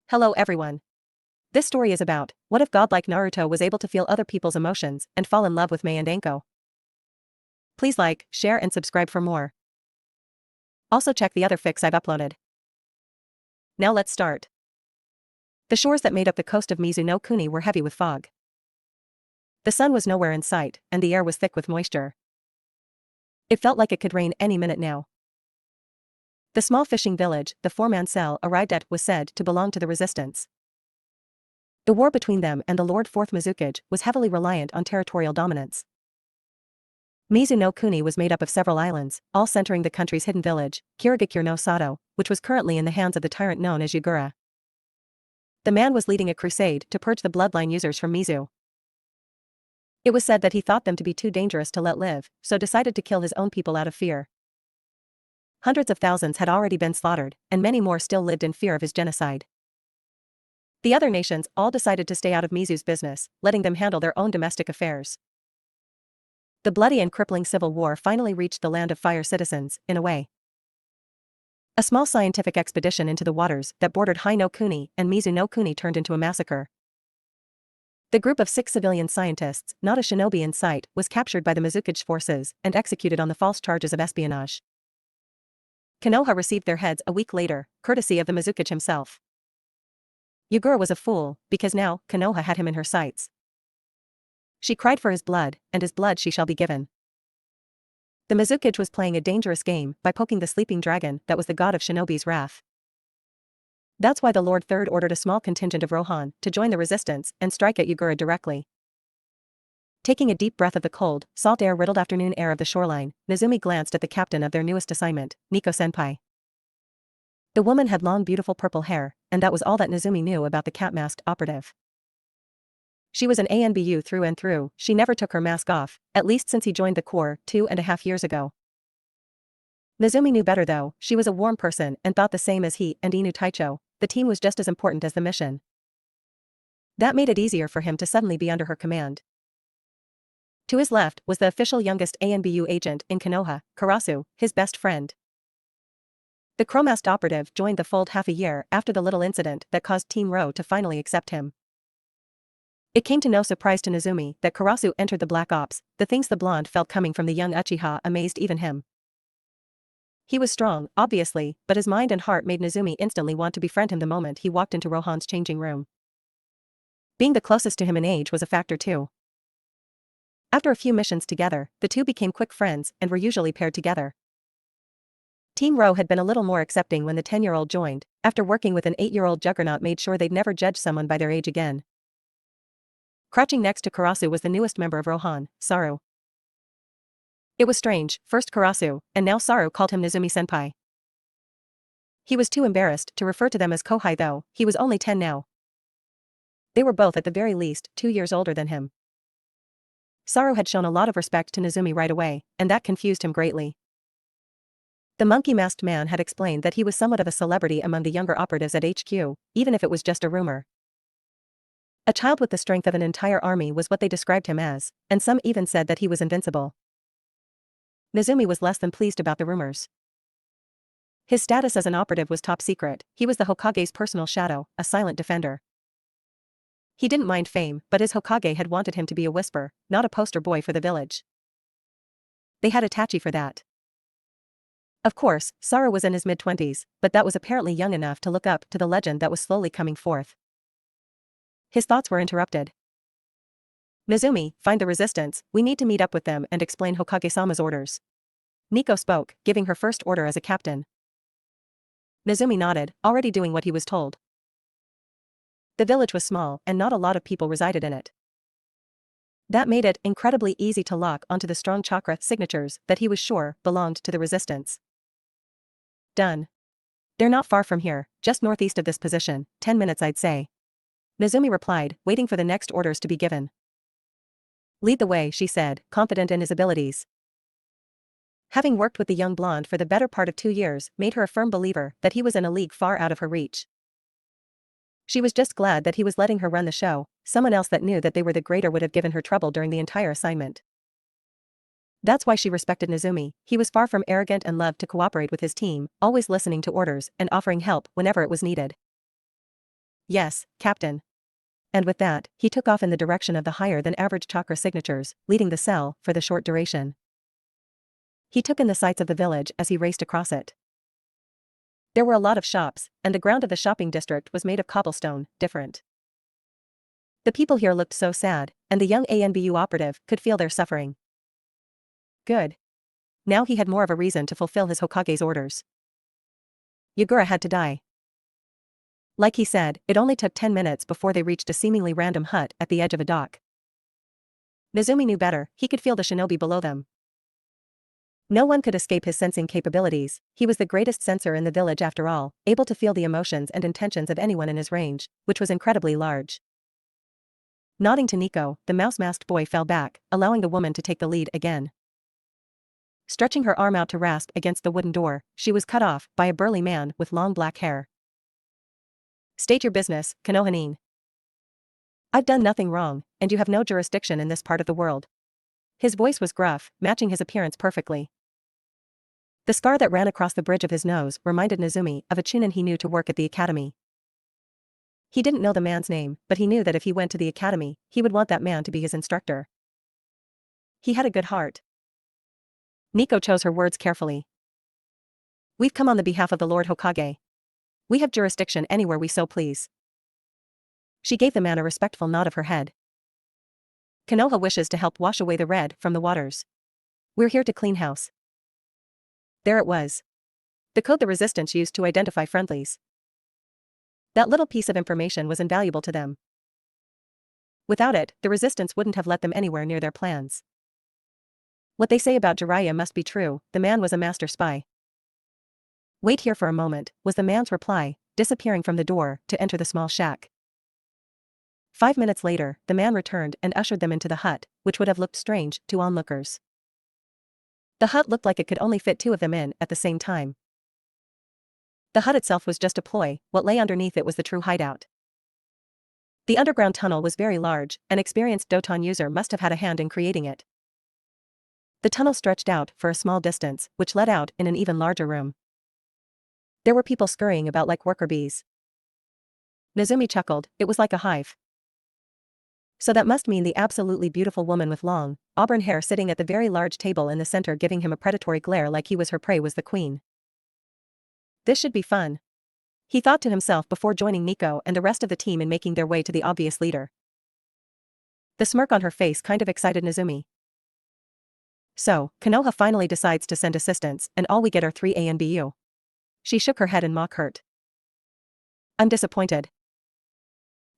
Hello everyone. This story is about, what if God-like Naruto was able to feel other people's emotions and fall in love with Mei and Anko? Please like, share and subscribe for more. Also check the other fics I've uploaded. Now let's start. The shores that made up the coast of Mizu no Kuni were heavy with fog. The sun was nowhere in sight, and the air was thick with moisture. It felt like it could rain any minute now. The small fishing village the four-man cell arrived at was said to belong to the resistance. The war between them and the Lord Fourth Mizukage was heavily reliant on territorial dominance. Mizu no Kuni was made up of several islands, all centering the country's hidden village, Kirigakure no Sato, which was currently in the hands of the tyrant known as Hyuga. The man was leading a crusade to purge the bloodline users from Mizu. It was said that he thought them to be too dangerous to let live, so decided to kill his own people out of fear. Hundreds of thousands had already been slaughtered, and many more still lived in fear of his genocide. The other nations all decided to stay out of Mizu's business, letting them handle their own domestic affairs. The bloody and crippling civil war finally reached the Land of Fire citizens, in a way. A small scientific expedition into the waters that bordered Hai no Kuni and Mizu no Kuni turned into a massacre. The group of 6 civilian scientists, not a shinobi in sight, was captured by the Mizukage forces and executed on the false charges of espionage. Konoha received their heads a week later, courtesy of the Mizukage himself. Hyuga was a fool, because now, Konoha had him in her sights. She cried for his blood, and his blood she shall be given. The Mizukage was playing a dangerous game by poking the sleeping dragon that was the god of shinobi's wrath. That's why the Lord Third ordered a small contingent of Rohan to join the resistance and strike at Hyuga directly. Taking a deep breath of the cold, salt air riddled afternoon air of the shoreline, Nezumi glanced at the captain of their newest assignment, Nico-senpai. The woman had long beautiful purple hair, and that was all that Nezumi knew about the cat-masked operative. She was an ANBU through and through, she never took her mask off, at least since he joined the Corps 2.5 years ago. Nezumi knew better though, she was a warm person and thought the same as he and Inu Taicho, the team was just as important as the mission. That made it easier for him to suddenly be under her command. To his left was the official youngest ANBU agent in Konoha, Karasu, his best friend. The Chromast operative joined the fold half a year after the little incident that caused Team Ro to finally accept him. It came to no surprise to Nezumi that Karasu entered the Black Ops, the things the blonde felt coming from the young Uchiha amazed even him. He was strong, obviously, but his mind and heart made Nezumi instantly want to befriend him the moment he walked into Rohan's changing room. Being the closest to him in age was a factor too. After a few missions together, the two became quick friends and were usually paired together. Team Ro had been a little more accepting when the 10-year-old joined, after working with an 8-year-old juggernaut made sure they'd never judge someone by their age again. Crouching next to Karasu was the newest member of Rohan, Saru. It was strange, first Karasu, and now Saru called him Nezumi-senpai. He was too embarrassed to refer to them as Kohai though, he was only 10 now. They were both at the very least 2 years older than him. Saru had shown a lot of respect to Nezumi right away, and that confused him greatly. The monkey-masked man had explained that he was somewhat of a celebrity among the younger operatives at HQ, even if it was just a rumor. A child with the strength of an entire army was what they described him as, and some even said that he was invincible. Nezumi was less than pleased about the rumors. His status as an operative was top secret, he was the Hokage's personal shadow, a silent defender. He didn't mind fame, but his Hokage had wanted him to be a whisper, not a poster boy for the village. They had Itachi for that. Of course, Saru was in his mid-20s, but that was apparently young enough to look up to the legend that was slowly coming forth. His thoughts were interrupted. Nezumi, find the resistance, we need to meet up with them and explain Hokage-sama's orders. Nico spoke, giving her first order as a captain. Nezumi nodded, already doing what he was told. The village was small and not a lot of people resided in it. That made it incredibly easy to lock onto the strong chakra signatures that he was sure belonged to the resistance. Done. They're not far from here, just northeast of this position, 10 minutes I'd say. Nezumi replied, waiting for the next orders to be given. Lead the way, she said, confident in his abilities. Having worked with the young blonde for the better part of 2 years made her a firm believer that he was in a league far out of her reach. She was just glad that he was letting her run the show, someone else that knew that they were the greater would have given her trouble during the entire assignment. That's why she respected Nezumi, he was far from arrogant and loved to cooperate with his team, always listening to orders and offering help whenever it was needed. Yes, Captain. And with that, he took off in the direction of the higher-than-average chakra signatures, leading the cell for the short duration. He took in the sights of the village as he raced across it. There were a lot of shops, and the ground of the shopping district was made of cobblestone, different. The people here looked so sad, and the young ANBU operative could feel their suffering. Good. Now he had more of a reason to fulfill his Hokage's orders. Yagura had to die. Like he said, it only took 10 minutes before they reached a seemingly random hut at the edge of a dock. Nezumi knew better, he could feel the shinobi below them. No one could escape his sensing capabilities, he was the greatest sensor in the village after all, able to feel the emotions and intentions of anyone in his range, which was incredibly large. Nodding to Nico, the mouse-masked boy fell back, allowing the woman to take the lead again. Stretching her arm out to rasp against the wooden door, she was cut off by a burly man with long black hair. State your business, Konoha. I've done nothing wrong, and you have no jurisdiction in this part of the world. His voice was gruff, matching his appearance perfectly. The scar that ran across the bridge of his nose reminded Nezumi of a chunin he knew to work at the academy. He didn't know the man's name, but he knew that if he went to the academy, he would want that man to be his instructor. He had a good heart. Nico chose her words carefully. We've come on the behalf of the Lord Hokage. We have jurisdiction anywhere we so please. She gave the man a respectful nod of her head. Konoha wishes to help wash away the red from the waters. We're here to clean house. There it was. The code the resistance used to identify friendlies. That little piece of information was invaluable to them. Without it, the resistance wouldn't have let them anywhere near their plans. What they say about Jiraiya must be true, the man was a master spy. Wait here for a moment, was the man's reply, disappearing from the door to enter the small shack. 5 minutes later, the man returned and ushered them into the hut, which would have looked strange to onlookers. The hut looked like it could only fit 2 of them in at the same time. The hut itself was just a ploy, what lay underneath it was the true hideout. The underground tunnel was very large, an experienced Doton user must have had a hand in creating it. The tunnel stretched out for a small distance, which led out in an even larger room. There were people scurrying about like worker bees. Nezumi chuckled, it was like a hive. So that must mean the absolutely beautiful woman with long, auburn hair sitting at the very large table in the center giving him a predatory glare like he was her prey was the queen. This should be fun. He thought to himself before joining Nico and the rest of the team in making their way to the obvious leader. The smirk on her face kind of excited Nezumi. So, Konoha finally decides to send assistance and all we get are 3 ANBU. She shook her head in mock hurt. I'm disappointed.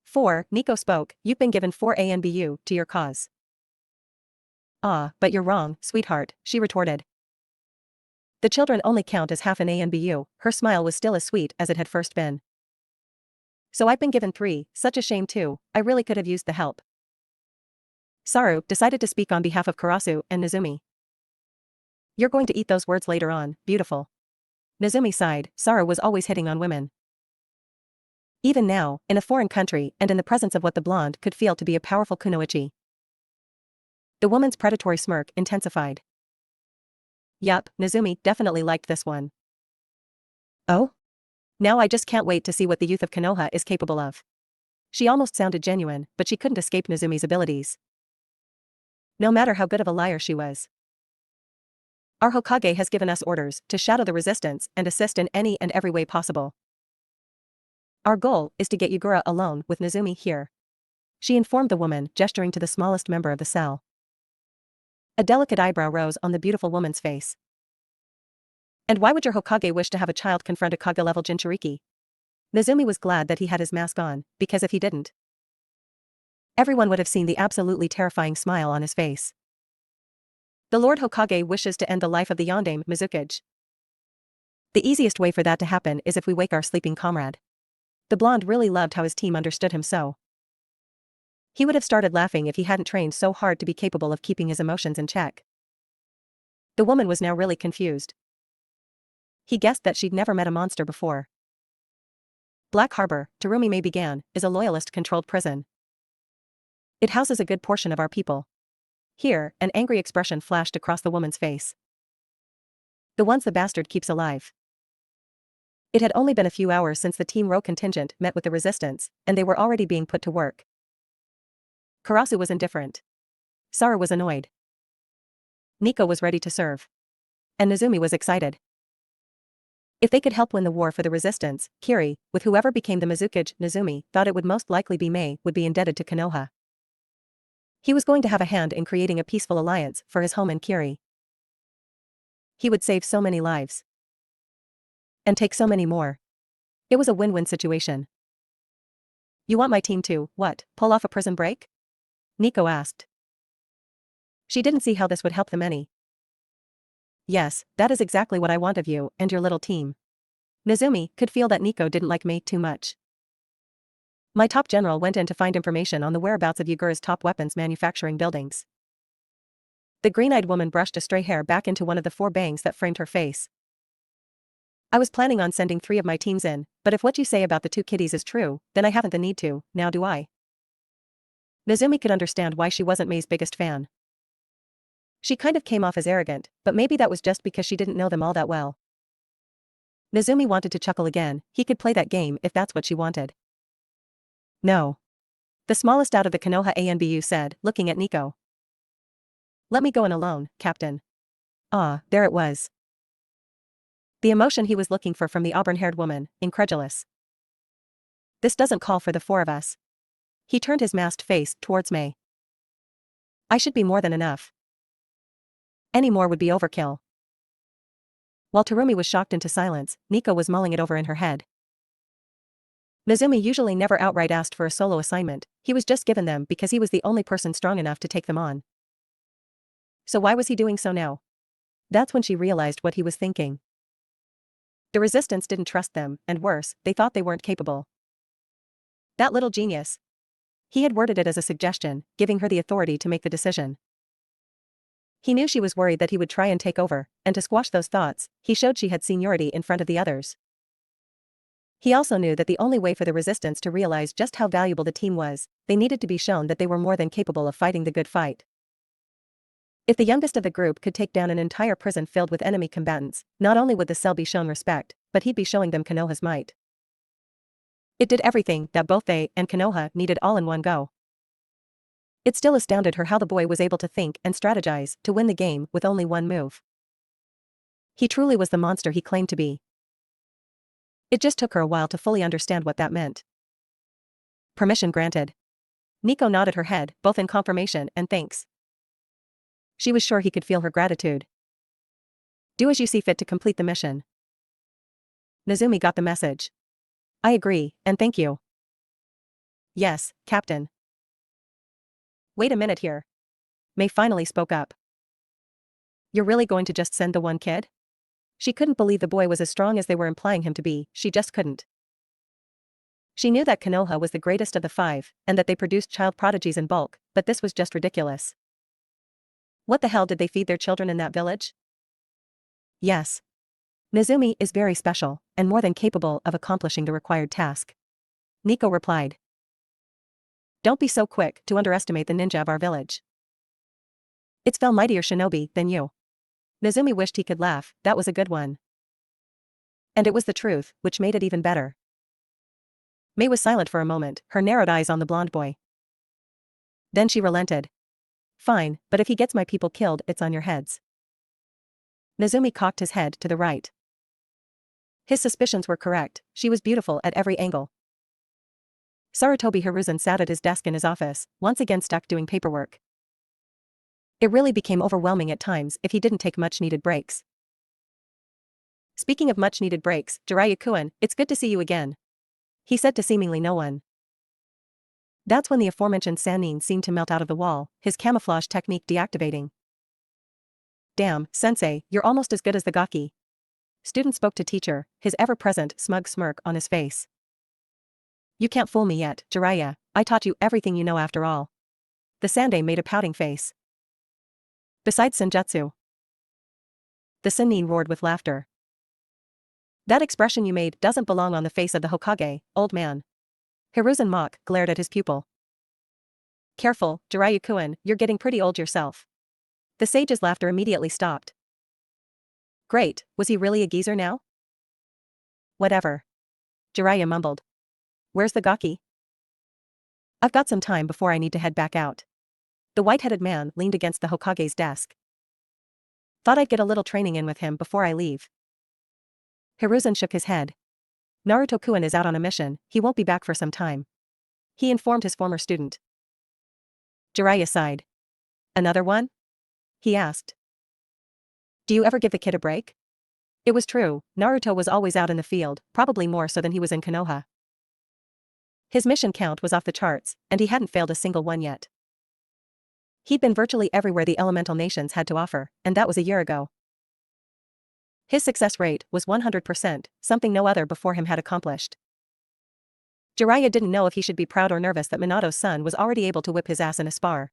4, Nico spoke, you've been given 4 ANBU to your cause. Ah, but you're wrong, sweetheart, she retorted. The children only count as half an ANBU, her smile was still as sweet as it had first been. So I've been given 3, such a shame too, I really could have used the help. Saru decided to speak on behalf of Karasu and Nezumi. You're going to eat those words later on, beautiful. Nezumi sighed, Saru was always hitting on women. Even now, in a foreign country and in the presence of what the blonde could feel to be a powerful kunoichi. The woman's predatory smirk intensified. Yup, Nezumi definitely liked this one. Oh? Now I just can't wait to see what the youth of Konoha is capable of. She almost sounded genuine, but she couldn't escape Nezumi's abilities. No matter how good of a liar she was. Our Hokage has given us orders to shadow the resistance and assist in any and every way possible. Our goal is to get Yagura alone with Nezumi here. She informed the woman, gesturing to the smallest member of the cell. A delicate eyebrow rose on the beautiful woman's face. And why would your Hokage wish to have a child confront a Kage-level Jinchuriki? Nezumi was glad that he had his mask on, because if he didn't, everyone would have seen the absolutely terrifying smile on his face. The Lord Hokage wishes to end the life of the Yondaime Mizukage. The easiest way for that to happen is if we wake our sleeping comrade. The blonde really loved how his team understood him so. He would have started laughing if he hadn't trained so hard to be capable of keeping his emotions in check. The woman was now really confused. He guessed that she'd never met a monster before. Black Harbor, Terumi Mei began, is a loyalist-controlled prison. It houses a good portion of our people. Here, an angry expression flashed across the woman's face. The ones the bastard keeps alive. It had only been a few hours since the Team Roe contingent met with the resistance, and they were already being put to work. Karasu was indifferent. Saru was annoyed. Nico was ready to serve. And Nezumi was excited. If they could help win the war for the resistance, Kiri, with whoever became the Mizukage, Nezumi, thought it would most likely be Mei, would be indebted to Konoha. He was going to have a hand in creating a peaceful alliance for his home and Kiri. He would save so many lives. And take so many more. It was a win-win situation. You want my team to, what, pull off a prison break? Nico asked. She didn't see how this would help them any. Yes, that is exactly what I want of you and your little team. Nezumi could feel that Nico didn't like Mei too much. My top general went in to find information on the whereabouts of Yugura's top weapons manufacturing buildings. The green-eyed woman brushed a stray hair back into one of the 4 bangs that framed her face. I was planning on sending 3 of my teams in, but if what you say about the 2 kiddies is true, then I haven't the need to, now do I? Nezumi could understand why she wasn't Mei's biggest fan. She kind of came off as arrogant, but maybe that was just because she didn't know them all that well. Nezumi wanted to chuckle again, he could play that game if that's what she wanted. No. The smallest out of the Konoha ANBU said, looking at Nico. Let me go in alone, Captain. Ah, there it was. The emotion he was looking for from the auburn-haired woman, incredulous. This doesn't call for the 4 of us. He turned his masked face towards Mei. I should be more than enough. Any more would be overkill. While Terumi was shocked into silence, Nico was mulling it over in her head. Nezumi usually never outright asked for a solo assignment, he was just given them because he was the only person strong enough to take them on. So why was he doing so now? That's when she realized what he was thinking. The resistance didn't trust them, and worse, they thought they weren't capable. That little genius. He had worded it as a suggestion, giving her the authority to make the decision. He knew she was worried that he would try and take over, and to squash those thoughts, he showed she had seniority in front of the others. He also knew that the only way for the resistance to realize just how valuable the team was, they needed to be shown that they were more than capable of fighting the good fight. If the youngest of the group could take down an entire prison filled with enemy combatants, not only would the cell be shown respect, but he'd be showing them Konoha's might. It did everything that both they and Konoha needed all in one go. It still astounded her how the boy was able to think and strategize to win the game with only one move. He truly was the monster he claimed to be. It just took her a while to fully understand what that meant. Permission granted. Nico nodded her head, both in confirmation and thanks. She was sure he could feel her gratitude. Do as you see fit to complete the mission. Nezumi got the message. I agree, and thank you. Yes, Captain. Wait a minute here. Mei finally spoke up. You're really going to just send the one kid? She couldn't believe the boy was as strong as they were implying him to be, she just couldn't. She knew that Konoha was the greatest of the 5, and that they produced child prodigies in bulk, but this was just ridiculous. What the hell did they feed their children in that village? Yes. Nezumi is very special, and more than capable of accomplishing the required task. Nico replied. Don't be so quick to underestimate the ninja of our village. It's far mightier shinobi than you. Nezumi wished he could laugh, that was a good one. And it was the truth, which made it even better. Mei was silent for a moment, her narrowed eyes on the blonde boy. Then she relented. Fine, but if he gets my people killed, it's on your heads. Nezumi cocked his head to the right. His suspicions were correct, she was beautiful at every angle. Sarutobi Hiruzen sat at his desk in his office, once again stuck doing paperwork. It really became overwhelming at times if he didn't take much-needed breaks. Speaking of much-needed breaks, Jiraiya-kun, it's good to see you again. He said to seemingly no one. That's when the aforementioned Sannin seemed to melt out of the wall, his camouflage technique deactivating. Damn, sensei, you're almost as good as the gaki. Student spoke to teacher, his ever-present smug smirk on his face. You can't fool me yet, Jiraiya, I taught you everything you know after all. The Sandai made a pouting face. Besides senjutsu. The Sannin roared with laughter. That expression you made doesn't belong on the face of the Hokage, old man. Hiruzen Mock glared at his pupil. Careful, Jiraiya-kun, you're getting pretty old yourself. The sage's laughter immediately stopped. Great, was he really a geezer now? Whatever. Jiraiya mumbled. Where's the gaki? I've got some time before I need to head back out. The white-headed man leaned against the Hokage's desk. Thought I'd get a little training in with him before I leave. Hiruzen shook his head. Naruto-kun is out on a mission, he won't be back for some time. He informed his former student. Jiraiya sighed. Another one? He asked. Do you ever give the kid a break? It was true, Naruto was always out in the field, probably more so than he was in Konoha. His mission count was off the charts, and he hadn't failed a single one yet. He'd been virtually everywhere the elemental nations had to offer, and that was a year ago. His success rate was 100%, something no other before him had accomplished. Jiraiya didn't know if he should be proud or nervous that Minato's son was already able to whip his ass in a spar.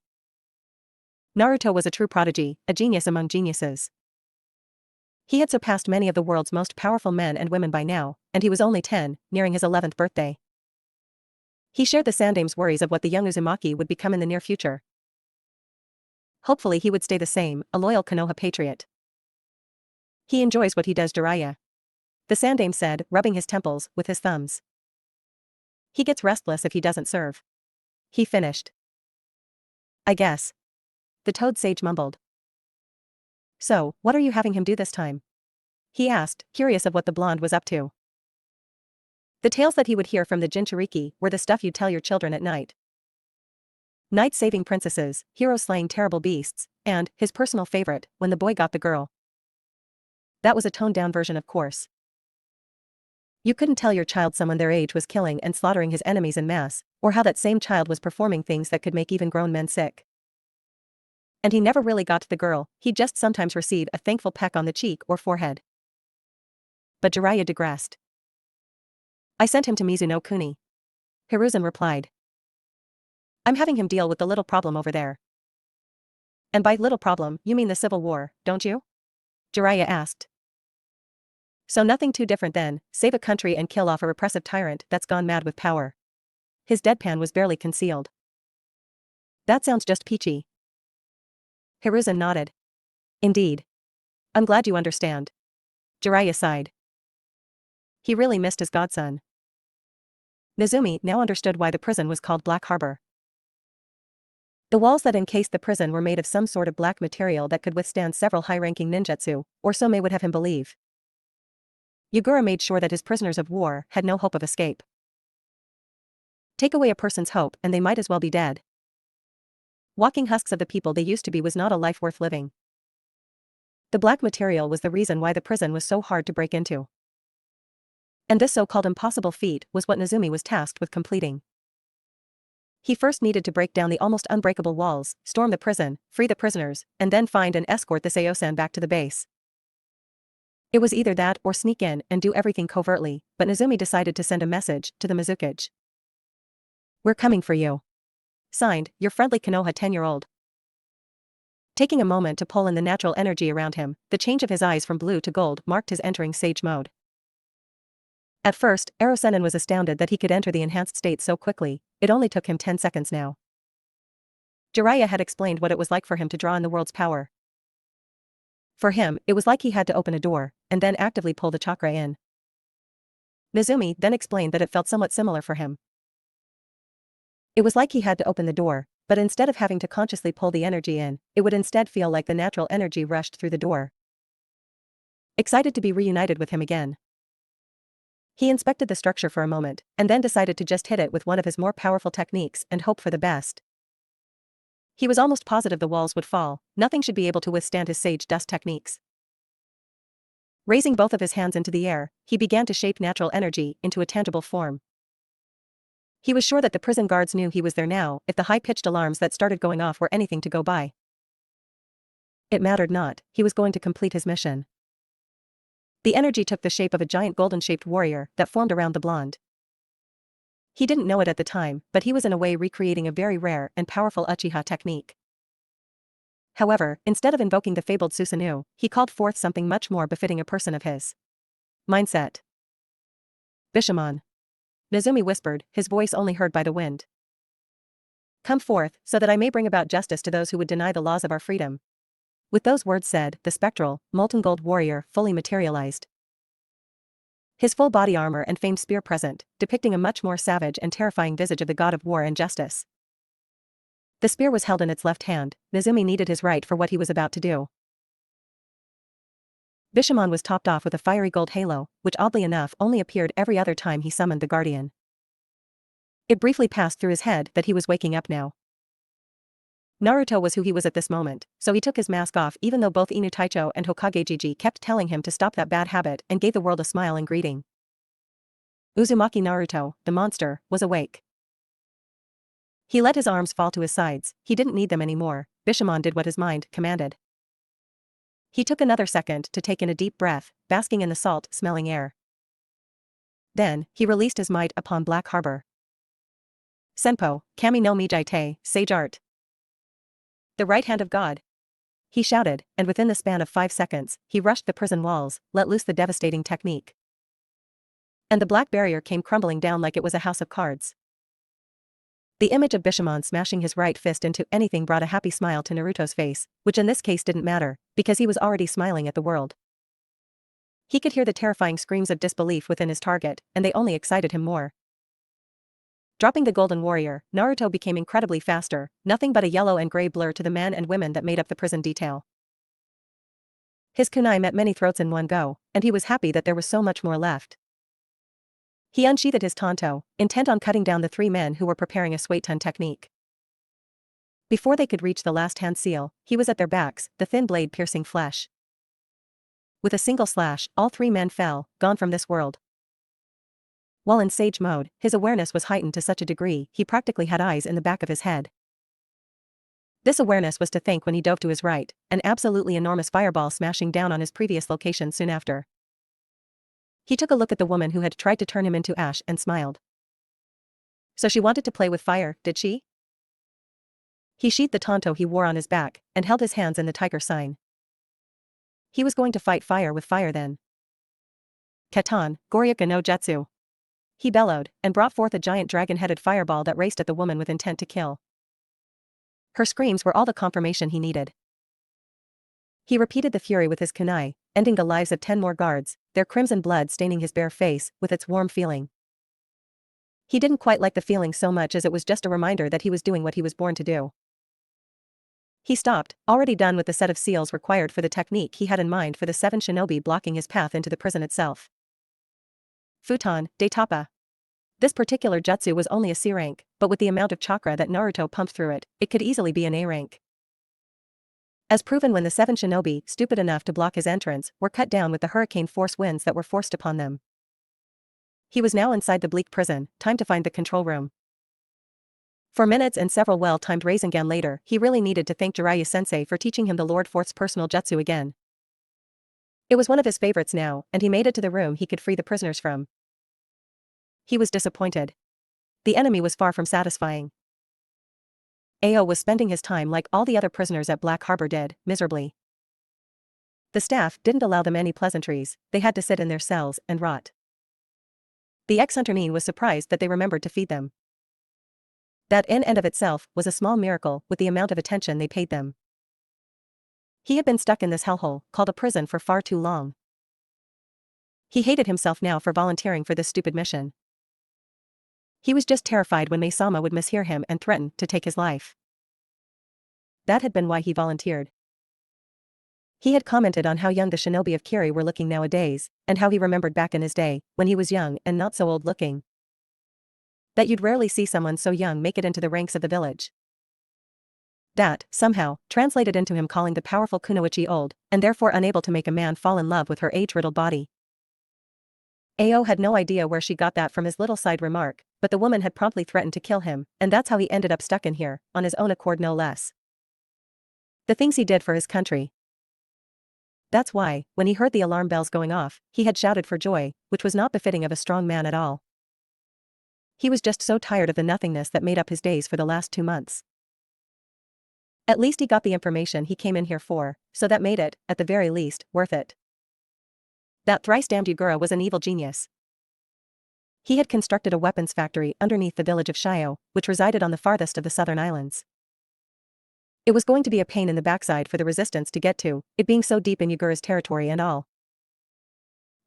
Naruto was a true prodigy, a genius among geniuses. He had surpassed many of the world's most powerful men and women by now, and he was only 10, nearing his 11th birthday. He shared the Sandame's worries of what the young Uzumaki would become in the near future. Hopefully he would stay the same, a loyal Konoha patriot. He enjoys what he does, Jiraiya. The Sandame said, rubbing his temples with his thumbs. He gets restless if he doesn't serve. He finished. I guess. The Toad Sage mumbled. So, what are you having him do this time? He asked, curious of what the blonde was up to. The tales that he would hear from the Jinchuriki were the stuff you'd tell your children at night. Knights saving princesses, heroes slaying terrible beasts, and, his personal favorite, when the boy got the girl. That was a toned-down version, of course. You couldn't tell your child someone their age was killing and slaughtering his enemies en masse, or how that same child was performing things that could make even grown men sick. And he never really got to the girl, he'd just sometimes receive a thankful peck on the cheek or forehead. But Jiraiya digressed. I sent him to Mizuno Kuni. Hiruzen replied. I'm having him deal with the little problem over there. And by little problem, you mean the civil war, don't you? Jiraiya asked. So nothing too different then, save a country and kill off a repressive tyrant that's gone mad with power. His deadpan was barely concealed. That sounds just peachy. Hiruzen nodded. Indeed. I'm glad you understand. Jiraiya sighed. He really missed his godson. Nezumi now understood why the prison was called Black Harbor. The walls that encased the prison were made of some sort of black material that could withstand several high-ranking ninjutsu, or so Mei would have him believe. Yugura made sure that his prisoners of war had no hope of escape. Take away a person's hope and they might as well be dead. Walking husks of the people they used to be was not a life worth living. The black material was the reason why the prison was so hard to break into. And this so-called impossible feat was what Nezumi was tasked with completing. He first needed to break down the almost unbreakable walls, storm the prison, free the prisoners, and then find and escort the Seiyusan back to the base. It was either that or sneak in and do everything covertly, but Nezumi decided to send a message to the Mizukage. We're coming for you. Signed, your friendly Konoha 10-year-old. Taking a moment to pull in the natural energy around him, the change of his eyes from blue to gold marked his entering sage mode. At first, Erosenin was astounded that he could enter the enhanced state so quickly, it only took him 10 seconds now. Jiraiya had explained what it was like for him to draw in the world's power. For him, it was like he had to open a door, and then actively pull the chakra in. Nezumi then explained that it felt somewhat similar for him. It was like he had to open the door, but instead of having to consciously pull the energy in, it would instead feel like the natural energy rushed through the door. Excited to be reunited with him again. He inspected the structure for a moment, and then decided to just hit it with one of his more powerful techniques and hope for the best. He was almost positive the walls would fall, nothing should be able to withstand his sage dust techniques. Raising both of his hands into the air, he began to shape natural energy into a tangible form. He was sure that the prison guards knew he was there now if the high-pitched alarms that started going off were anything to go by. It mattered not, he was going to complete his mission. The energy took the shape of a giant golden-shaped warrior that formed around the blonde. He didn't know it at the time, but he was in a way recreating a very rare and powerful Uchiha technique. However, instead of invoking the fabled Susanoo, he called forth something much more befitting a person of his mindset. Bishamon. Nezumi whispered, his voice only heard by the wind. Come forth, so that I may bring about justice to those who would deny the laws of our freedom. With those words said, the spectral, molten gold warrior fully materialized. His full body armor and famed spear present, depicting a much more savage and terrifying visage of the god of war and justice. The spear was held in its left hand. Nezumi needed his right for what he was about to do. Bishamon was topped off with a fiery gold halo, which oddly enough only appeared every other time he summoned the guardian. It briefly passed through his head that he was waking up now. Naruto was who he was at this moment, so he took his mask off even though both Inu Taicho and Hokage Gigi kept telling him to stop that bad habit and gave the world a smile and greeting. Uzumaki Naruto, the monster, was awake. He let his arms fall to his sides, he didn't need them anymore. Bishamon did what his mind commanded. He took another second to take in a deep breath, basking in the salt-smelling air. Then, he released his might upon Black Harbor. Senpo, Kami no Mijaite, Sage Art. The right hand of God. He shouted, and within the span of 5 seconds, he rushed the prison walls, let loose the devastating technique. And the black barrier came crumbling down like it was a house of cards. The image of Bishamon smashing his right fist into anything brought a happy smile to Naruto's face, which in this case didn't matter, because he was already smiling at the world. He could hear the terrifying screams of disbelief within his target, and they only excited him more. Dropping the golden warrior, Naruto became incredibly faster, nothing but a yellow and gray blur to the men and women that made up the prison detail. His kunai met many throats in one go, and he was happy that there was so much more left. He unsheathed his tanto, intent on cutting down the 3 men who were preparing a Suetun technique. Before they could reach the last hand seal, he was at their backs, the thin blade piercing flesh. With a single slash, all 3 men fell, gone from this world. While in sage mode, his awareness was heightened to such a degree he practically had eyes in the back of his head. This awareness was to thank when he dove to his right, an absolutely enormous fireball smashing down on his previous location soon after. He took a look at the woman who had tried to turn him into ash and smiled. So she wanted to play with fire, did she? He sheathed the tanto he wore on his back, and held his hands in the tiger sign. He was going to fight fire with fire then. Katan, Goryuka no Jutsu. He bellowed, and brought forth a giant dragon-headed fireball that raced at the woman with intent to kill. Her screams were all the confirmation he needed. He repeated the fury with his kunai, ending the lives of 10 more guards, their crimson blood staining his bare face with its warm feeling. He didn't quite like the feeling so much as it was just a reminder that he was doing what he was born to do. He stopped, already done with the set of seals required for the technique he had in mind for the 7 shinobi blocking his path into the prison itself. Futon, de Tapa. This particular jutsu was only a C rank, but with the amount of chakra that Naruto pumped through it, it could easily be an A rank. As proven when the 7 shinobi, stupid enough to block his entrance, were cut down with the hurricane force winds that were forced upon them. He was now inside the bleak prison, time to find the control room. For minutes and several well-timed Rasengan later, he really needed to thank Jiraiya-sensei for teaching him the Lord Fourth's personal jutsu again. It was one of his favorites now, and he made it to the room he could free the prisoners from. He was disappointed. The enemy was far from satisfying. Ao was spending his time like all the other prisoners at Black Harbor did, miserably. The staff didn't allow them any pleasantries, they had to sit in their cells and rot. The ex-Hunternin was surprised that they remembered to feed them. That in and of itself was a small miracle with the amount of attention they paid them. He had been stuck in this hellhole, called a prison, for far too long. He hated himself now for volunteering for this stupid mission. He was just terrified when Mei-sama would mishear him and threaten to take his life. That had been why he volunteered. He had commented on how young the shinobi of Kiri were looking nowadays, and how he remembered back in his day, when he was young and not so old looking. That you'd rarely see someone so young make it into the ranks of the village. That, somehow, translated into him calling the powerful Kunoichi old, and therefore unable to make a man fall in love with her age-riddled body. Ao had no idea where she got that from his little side remark, but the woman had promptly threatened to kill him, and that's how he ended up stuck in here, on his own accord no less. The things he did for his country. That's why, when he heard the alarm bells going off, he had shouted for joy, which was not befitting of a strong man at all. He was just so tired of the nothingness that made up his days for the last 2 months. At least he got the information he came in here for, so that made it, at the very least, worth it. That thrice-damned Yugura was an evil genius. He had constructed a weapons factory underneath the village of Shio, which resided on the farthest of the southern islands. It was going to be a pain in the backside for the resistance to get to, it being so deep in Yugura's territory and all.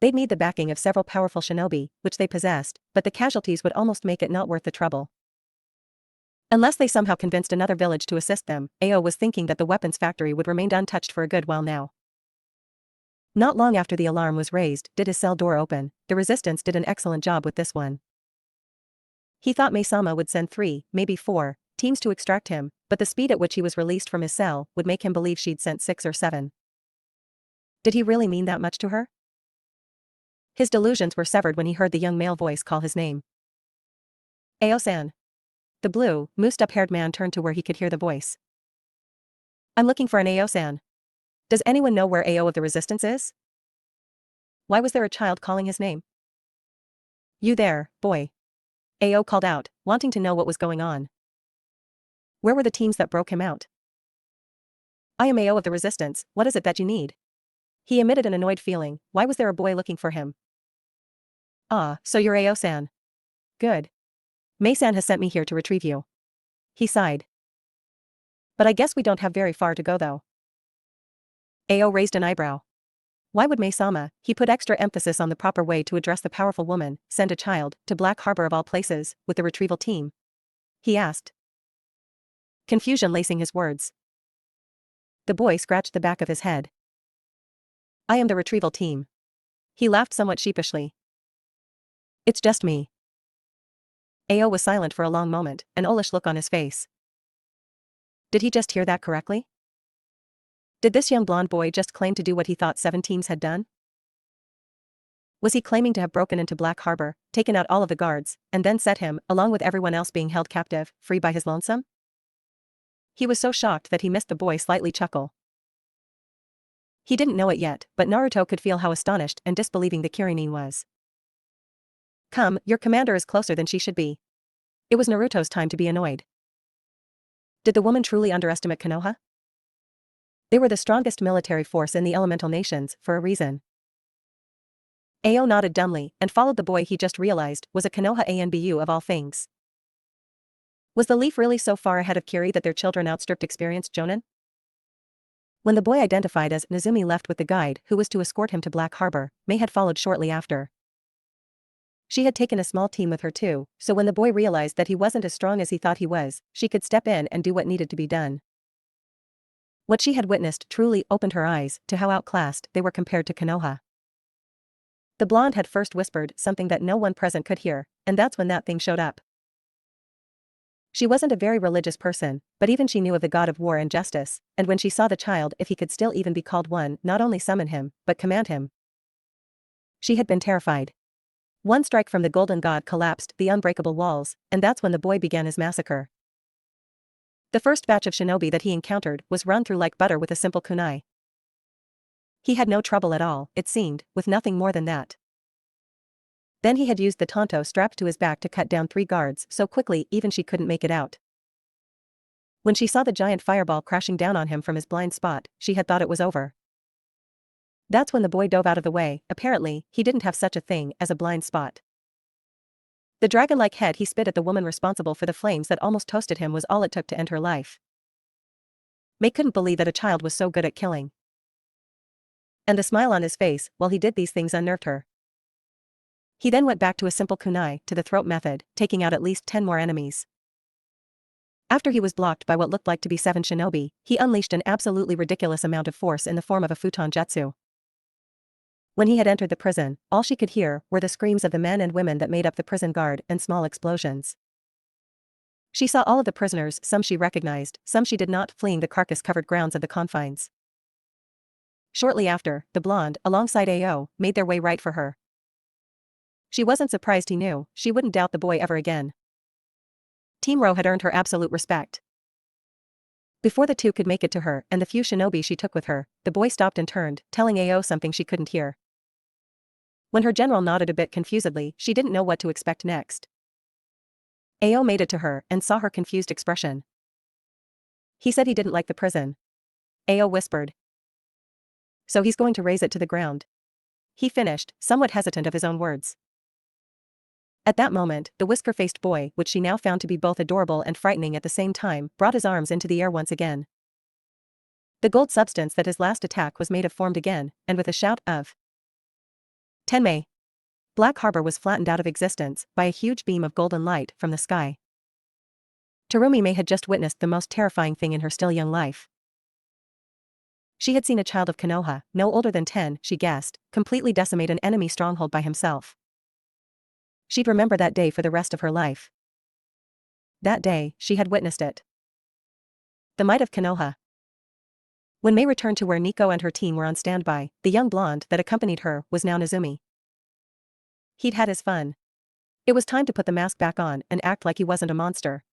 They'd need the backing of several powerful shinobi, which they possessed, but the casualties would almost make it not worth the trouble. Unless they somehow convinced another village to assist them, Ao was thinking that the weapons factory would remain untouched for a good while now. Not long after the alarm was raised, did his cell door open. The resistance did an excellent job with this one. He thought Mei-sama would send 3, maybe 4, teams to extract him, but the speed at which he was released from his cell would make him believe she'd sent 6 or 7. Did he really mean that much to her? His delusions were severed when he heard the young male voice call his name. Ao-san. The blue, moosed-up-haired man turned to where he could hear the voice. I'm looking for an Ao-san. Does anyone know where Ao of the Resistance is? Why was there a child calling his name? You there, boy. Ao called out, wanting to know what was going on. Where were the teams that broke him out? I am Ao of the Resistance, what is it that you need? He emitted an annoyed feeling. Why was there a boy looking for him? Ah, so you're Ao-san. Good. Mei-san has sent me here to retrieve you. He sighed. But I guess we don't have very far to go though. Ao raised an eyebrow. Why would Mei-sama, he put extra emphasis on the proper way to address the powerful woman, send a child, to Black Harbor of all places, with the retrieval team? He asked. Confusion lacing his words. The boy scratched the back of his head. I am the retrieval team. He laughed somewhat sheepishly. It's just me. Ao was silent for a long moment, an owlish look on his face. Did he just hear that correctly? Did this young blonde boy just claim to do what he thought 7 teams had done? Was he claiming to have broken into Black Harbor, taken out all of the guards, and then set him, along with everyone else being held captive, free by his lonesome? He was so shocked that he missed the boy slightly chuckle. He didn't know it yet, but Naruto could feel how astonished and disbelieving the Kirinin was. Come, your commander is closer than she should be. It was Naruto's time to be annoyed. Did the woman truly underestimate Konoha? They were the strongest military force in the elemental nations, for a reason. Ao nodded dumbly, and followed the boy he just realized was a Konoha Anbu of all things. Was the leaf really so far ahead of Kiri that their children outstripped experienced jonin? When the boy identified as Nezumi left with the guide who was to escort him to Black Harbor, Mei had followed shortly after. She had taken a small team with her too, so when the boy realized that he wasn't as strong as he thought he was, she could step in and do what needed to be done. What she had witnessed truly opened her eyes to how outclassed they were compared to Konoha. The blonde had first whispered something that no one present could hear, and that's when that thing showed up. She wasn't a very religious person, but even she knew of the god of war and justice, and when she saw the child, if he could still even be called one, not only summon him, but command him, she had been terrified. One strike from the golden god collapsed the unbreakable walls, and that's when the boy began his massacre. The first batch of shinobi that he encountered was run through like butter with a simple kunai. He had no trouble at all, it seemed, with nothing more than that. Then he had used the tanto strapped to his back to cut down 3 guards so quickly even she couldn't make it out. When she saw the giant fireball crashing down on him from his blind spot, she had thought it was over. That's when the boy dove out of the way. Apparently, he didn't have such a thing as a blind spot. The dragon-like head he spit at the woman responsible for the flames that almost toasted him was all it took to end her life. Mei couldn't believe that a child was so good at killing. And the smile on his face while he did these things unnerved her. He then went back to a simple kunai, to the throat method, taking out at least 10 more enemies. After he was blocked by what looked like to be 7 shinobi, he unleashed an absolutely ridiculous amount of force in the form of a futon jutsu. When he had entered the prison, all she could hear were the screams of the men and women that made up the prison guard and small explosions. She saw all of the prisoners, some she recognized, some she did not, fleeing the carcass-covered grounds of the confines. Shortly after, the blonde, alongside Ao, made their way right for her. She wasn't surprised he knew, she wouldn't doubt the boy ever again. Team Ro had earned her absolute respect. Before the two could make it to her and the few shinobi she took with her, the boy stopped and turned, telling Ao something she couldn't hear. When her general nodded a bit confusedly, she didn't know what to expect next. Ao made it to her and saw her confused expression. He said he didn't like the prison. Ao whispered. So he's going to raise it to the ground. He finished, somewhat hesitant of his own words. At that moment, the whisker-faced boy, which she now found to be both adorable and frightening at the same time, brought his arms into the air once again. The gold substance that his last attack was made of formed again, and with a shout of 10 May. Black Harbor was flattened out of existence by a huge beam of golden light from the sky. Terumi Mei had just witnessed the most terrifying thing in her still young life. She had seen a child of Konoha, no older than 10, she guessed, completely decimate an enemy stronghold by himself. She'd remember that day for the rest of her life. That day, she had witnessed it. The might of Konoha. When Mei returned to where Nico and her team were on standby, the young blonde that accompanied her was now Nezumi. He'd had his fun. It was time to put the mask back on and act like he wasn't a monster.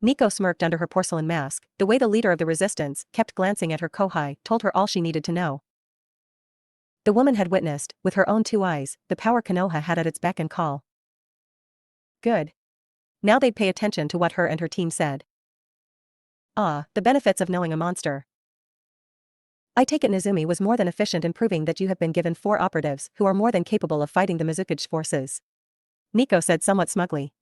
Nico smirked under her porcelain mask. The way the leader of the resistance kept glancing at her kohai told her all she needed to know. The woman had witnessed, with her own 2 eyes, the power Konoha had at its beck and call. Good. Now they'd pay attention to what her and her team said. Ah, the benefits of knowing a monster. I take it Nezumi was more than efficient in proving that you have been given 4 operatives who are more than capable of fighting the Mizukage forces. Nico said somewhat smugly.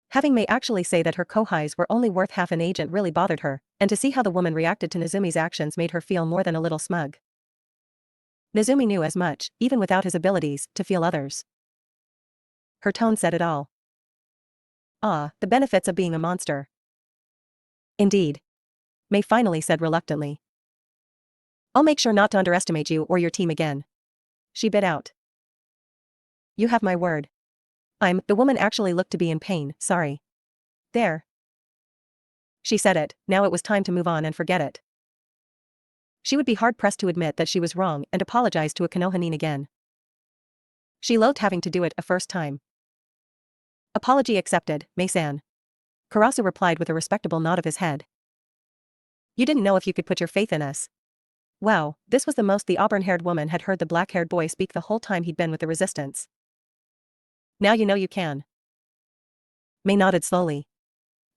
Having Mei actually say that her kohais were only worth half an agent really bothered her, and to see how the woman reacted to Nezumi's actions made her feel more than a little smug. Nezumi knew as much, even without his abilities, to feel others. Her tone said it all. Ah, the benefits of being a monster. Indeed. Mei finally said reluctantly. I'll make sure not to underestimate you or your team again. She bit out. You have my word. The woman actually looked to be in pain, sorry. There. She said it, now it was time to move on and forget it. She would be hard-pressed to admit that she was wrong and apologize to a Konohanin again. She loathed having to do it a first time. Apology accepted, Mei-san. Karasu replied with a respectable nod of his head. You didn't know if you could put your faith in us. Wow, this was the most the auburn-haired woman had heard the black-haired boy speak the whole time he'd been with the resistance. Now you know you can. Mei nodded slowly.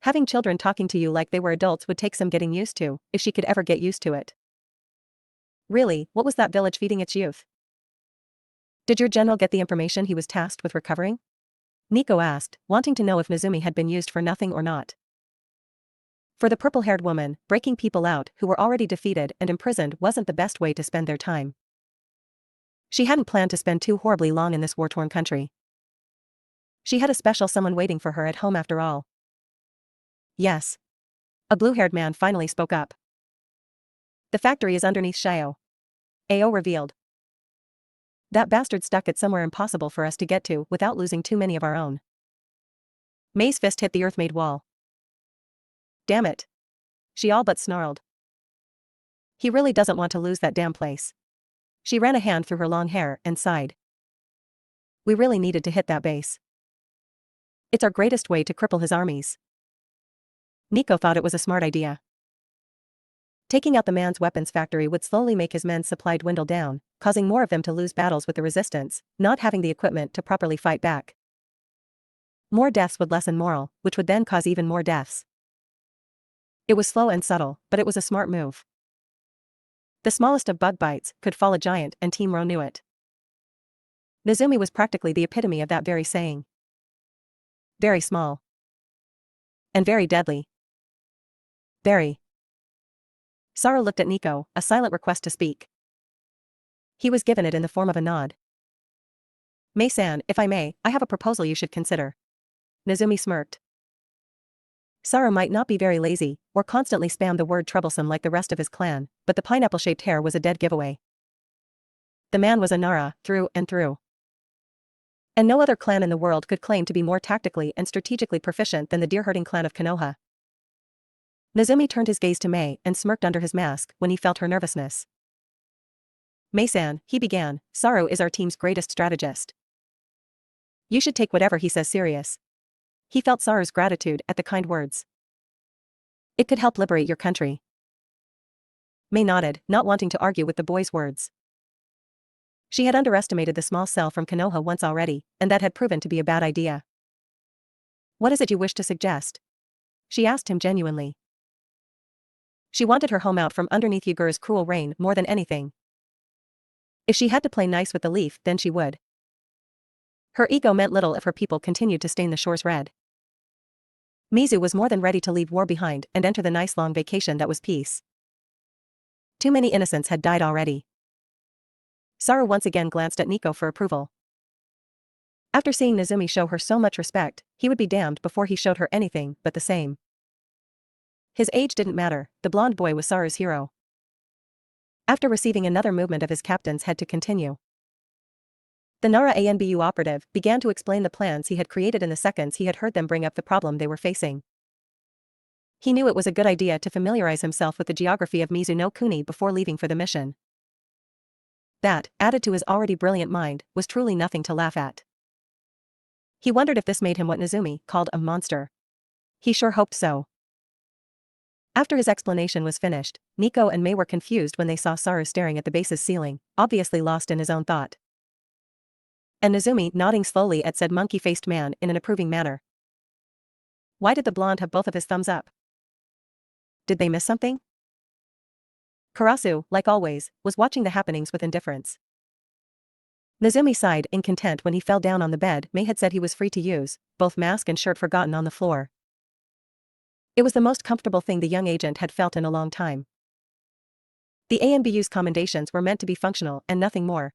Having children talking to you like they were adults would take some getting used to, if she could ever get used to it. Really, what was that village feeding its youth? Did your general get the information he was tasked with recovering? Nico asked, wanting to know if Nezumi had been used for nothing or not. For the purple-haired woman, breaking people out who were already defeated and imprisoned wasn't the best way to spend their time. She hadn't planned to spend too horribly long in this war-torn country. She had a special someone waiting for her at home after all. Yes. A blue-haired man finally spoke up. The factory is underneath Shio. Ao revealed. That bastard stuck it somewhere impossible for us to get to without losing too many of our own. Mei's fist hit the earth-made wall. Damn it. She all but snarled. He really doesn't want to lose that damn place. She ran a hand through her long hair and sighed. We really needed to hit that base. It's our greatest way to cripple his armies. Nico thought it was a smart idea. Taking out the man's weapons factory would slowly make his men's supply dwindle down, causing more of them to lose battles with the resistance, not having the equipment to properly fight back. More deaths would lessen morale, which would then cause even more deaths. It was slow and subtle, but it was a smart move. The smallest of bug bites could fall a giant, and Team Ro knew it. Nezumi was practically the epitome of that very saying. Very small. And very deadly. Very. Saru looked at Nico, a silent request to speak. He was given it in the form of a nod. Mei-san, if I may, I have a proposal you should consider. Nezumi smirked. Saru might not be very lazy, or constantly spam the word troublesome like the rest of his clan, but the pineapple-shaped hair was a dead giveaway. The man was a Nara, through and through. And no other clan in the world could claim to be more tactically and strategically proficient than the deer-herding clan of Konoha. Nezumi turned his gaze to Mei and smirked under his mask when he felt her nervousness. Mei-san, he began, Saru is our team's greatest strategist. You should take whatever he says serious. He felt Saru's gratitude at the kind words. It could help liberate your country. Mei nodded, not wanting to argue with the boy's words. She had underestimated the small cell from Konoha once already, and that had proven to be a bad idea. What is it you wish to suggest? She asked him genuinely. She wanted her home out from underneath Hyuga's cruel reign more than anything. If she had to play nice with the leaf, then she would. Her ego meant little if her people continued to stain the shores red. Mizu was more than ready to leave war behind and enter the nice long vacation that was peace. Too many innocents had died already. Saru once again glanced at Nico for approval. After seeing Nezumi show her so much respect, he would be damned before he showed her anything but the same. His age didn't matter, the blonde boy was Saru's hero. After receiving another movement of his captain's head to continue, the Nara ANBU operative began to explain the plans he had created in the seconds he had heard them bring up the problem they were facing. He knew it was a good idea to familiarize himself with the geography of Mizuno Kuni before leaving for the mission. That, added to his already brilliant mind, was truly nothing to laugh at. He wondered if this made him what Nezumi called a monster. He sure hoped so. After his explanation was finished, Nico and Mei were confused when they saw Saru staring at the base's ceiling, obviously lost in his own thought. And Nezumi nodding slowly at said monkey-faced man in an approving manner. Why did the blonde have both of his thumbs up? Did they miss something? Karasu, like always, was watching the happenings with indifference. Nezumi sighed in content when he fell down on the bed Mei had said he was free to use, both mask and shirt forgotten on the floor. It was the most comfortable thing the young agent had felt in a long time. The ANBU's commendations were meant to be functional and nothing more.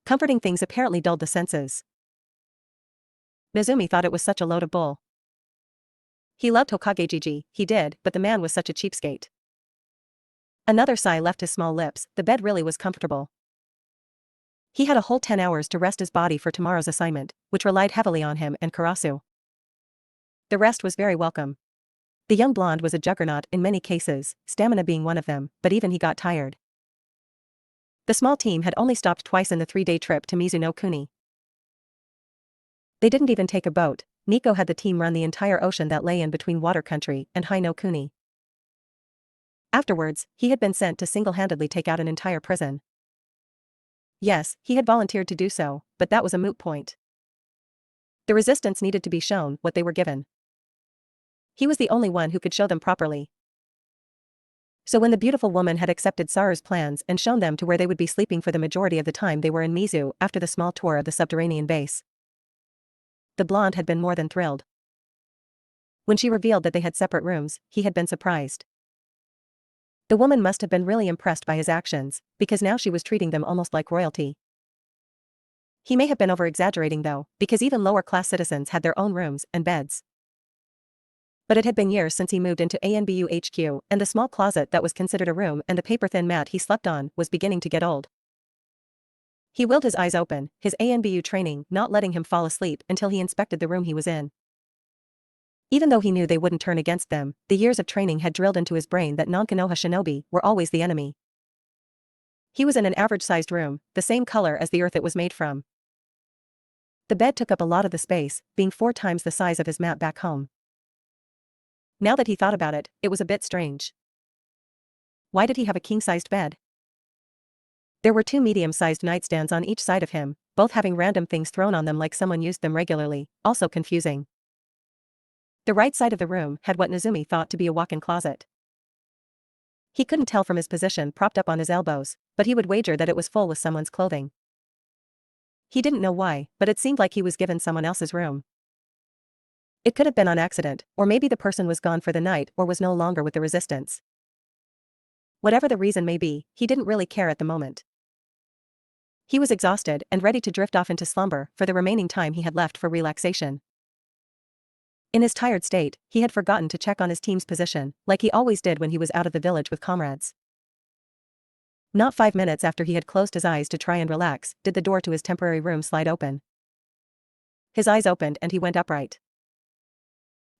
Comforting things apparently dulled the senses. Nezumi thought it was such a load of bull. He loved Hokage-Gigi, he did, but the man was such a cheapskate. Another sigh left his small lips, the bed really was comfortable. He had a whole 10 hours to rest his body for tomorrow's assignment, which relied heavily on him and Karasu. The rest was very welcome. The young blonde was a juggernaut in many cases, stamina being one of them, but even he got tired. The small team had only stopped twice in the 3-day trip to Mizuno Kuni. They didn't even take a boat. Nico had the team run the entire ocean that lay in between Water Country and Hino Kuni. Afterwards, he had been sent to single-handedly take out an entire prison. Yes, he had volunteered to do so, but that was a moot point. The resistance needed to be shown what they were given. He was the only one who could show them properly. So when the beautiful woman had accepted Saru's plans and shown them to where they would be sleeping for the majority of the time they were in Mizu after the small tour of the subterranean base, the blonde had been more than thrilled. When she revealed that they had separate rooms, he had been surprised. The woman must have been really impressed by his actions, because now she was treating them almost like royalty. He may have been over-exaggerating though, because even lower-class citizens had their own rooms and beds. But it had been years since he moved into ANBU HQ, and the small closet that was considered a room and the paper-thin mat he slept on was beginning to get old. He willed his eyes open, his ANBU training not letting him fall asleep until he inspected the room he was in. Even though he knew they wouldn't turn against them, the years of training had drilled into his brain that non-Konoha shinobi were always the enemy. He was in an average-sized room, the same color as the earth it was made from. The bed took up a lot of the space, being 4 times the size of his mat back home. Now that he thought about it, it was a bit strange. Why did he have a king-sized bed? There were 2 medium-sized nightstands on each side of him, both having random things thrown on them like someone used them regularly, also confusing. The right side of the room had what Nezumi thought to be a walk-in closet. He couldn't tell from his position propped up on his elbows, but he would wager that it was full with someone's clothing. He didn't know why, but it seemed like he was given someone else's room. It could have been on accident, or maybe the person was gone for the night or was no longer with the resistance. Whatever the reason may be, he didn't really care at the moment. He was exhausted and ready to drift off into slumber for the remaining time he had left for relaxation. In his tired state, he had forgotten to check on his team's position, like he always did when he was out of the village with comrades. Not 5 minutes after he had closed his eyes to try and relax, did the door to his temporary room slide open. His eyes opened and he went upright.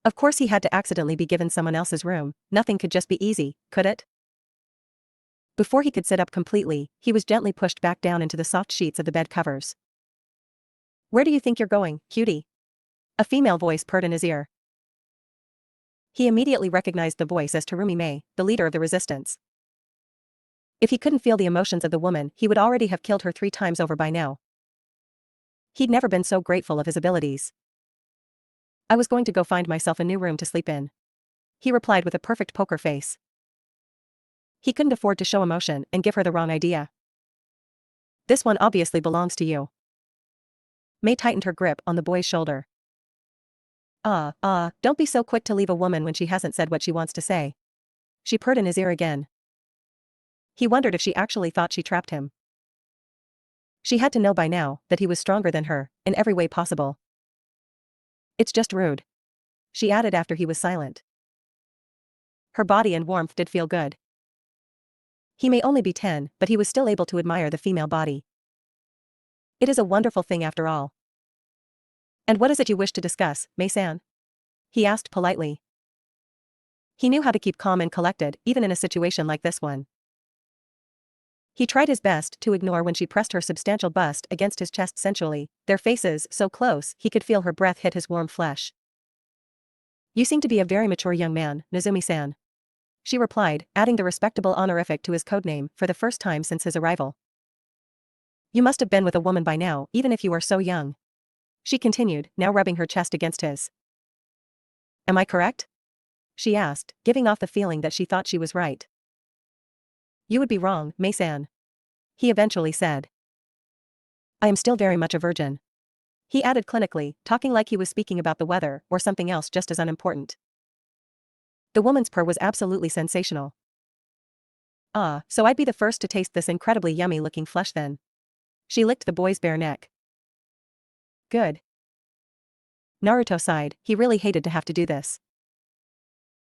Of course he had to accidentally be given someone else's room, nothing could just be easy, could it? Before he could sit up completely, he was gently pushed back down into the soft sheets of the bed covers. "Where do you think you're going, cutie?" A female voice purred in his ear. He immediately recognized the voice as Terumi Mei, the leader of the resistance. If he couldn't feel the emotions of the woman, he would already have killed her 3 times over by now. He'd never been so grateful of his abilities. "I was going to go find myself a new room to sleep in," he replied with a perfect poker face. He couldn't afford to show emotion and give her the wrong idea. "This one obviously belongs to you." Mei tightened her grip on the boy's shoulder. Don't be so quick to leave a woman when she hasn't said what she wants to say." She purred in his ear again. He wondered if she actually thought she trapped him. She had to know by now that he was stronger than her, in every way possible. It's just rude, she added after he was silent. Her body and warmth did feel good. He may only be 10, but he was still able to admire the female body. It is a wonderful thing after all. And what is it you wish to discuss, Mei-san? He asked politely. He knew how to keep calm and collected, even in a situation like this one. He tried his best to ignore when she pressed her substantial bust against his chest sensually, their faces so close he could feel her breath hit his warm flesh. You seem to be a very mature young man, Nozumi-san. She replied, adding the respectable honorific to his codename for the first time since his arrival. You must have been with a woman by now, even if you are so young. She continued, now rubbing her chest against his. Am I correct? She asked, giving off the feeling that she thought she was right. You would be wrong, Mei-san. He eventually said. I am still very much a virgin. He added clinically, talking like he was speaking about the weather or something else just as unimportant. The woman's purr was absolutely sensational. Ah, so I'd be the first to taste this incredibly yummy-looking flesh then. She licked the boy's bare neck. Good. Naruto sighed, he really hated to have to do this.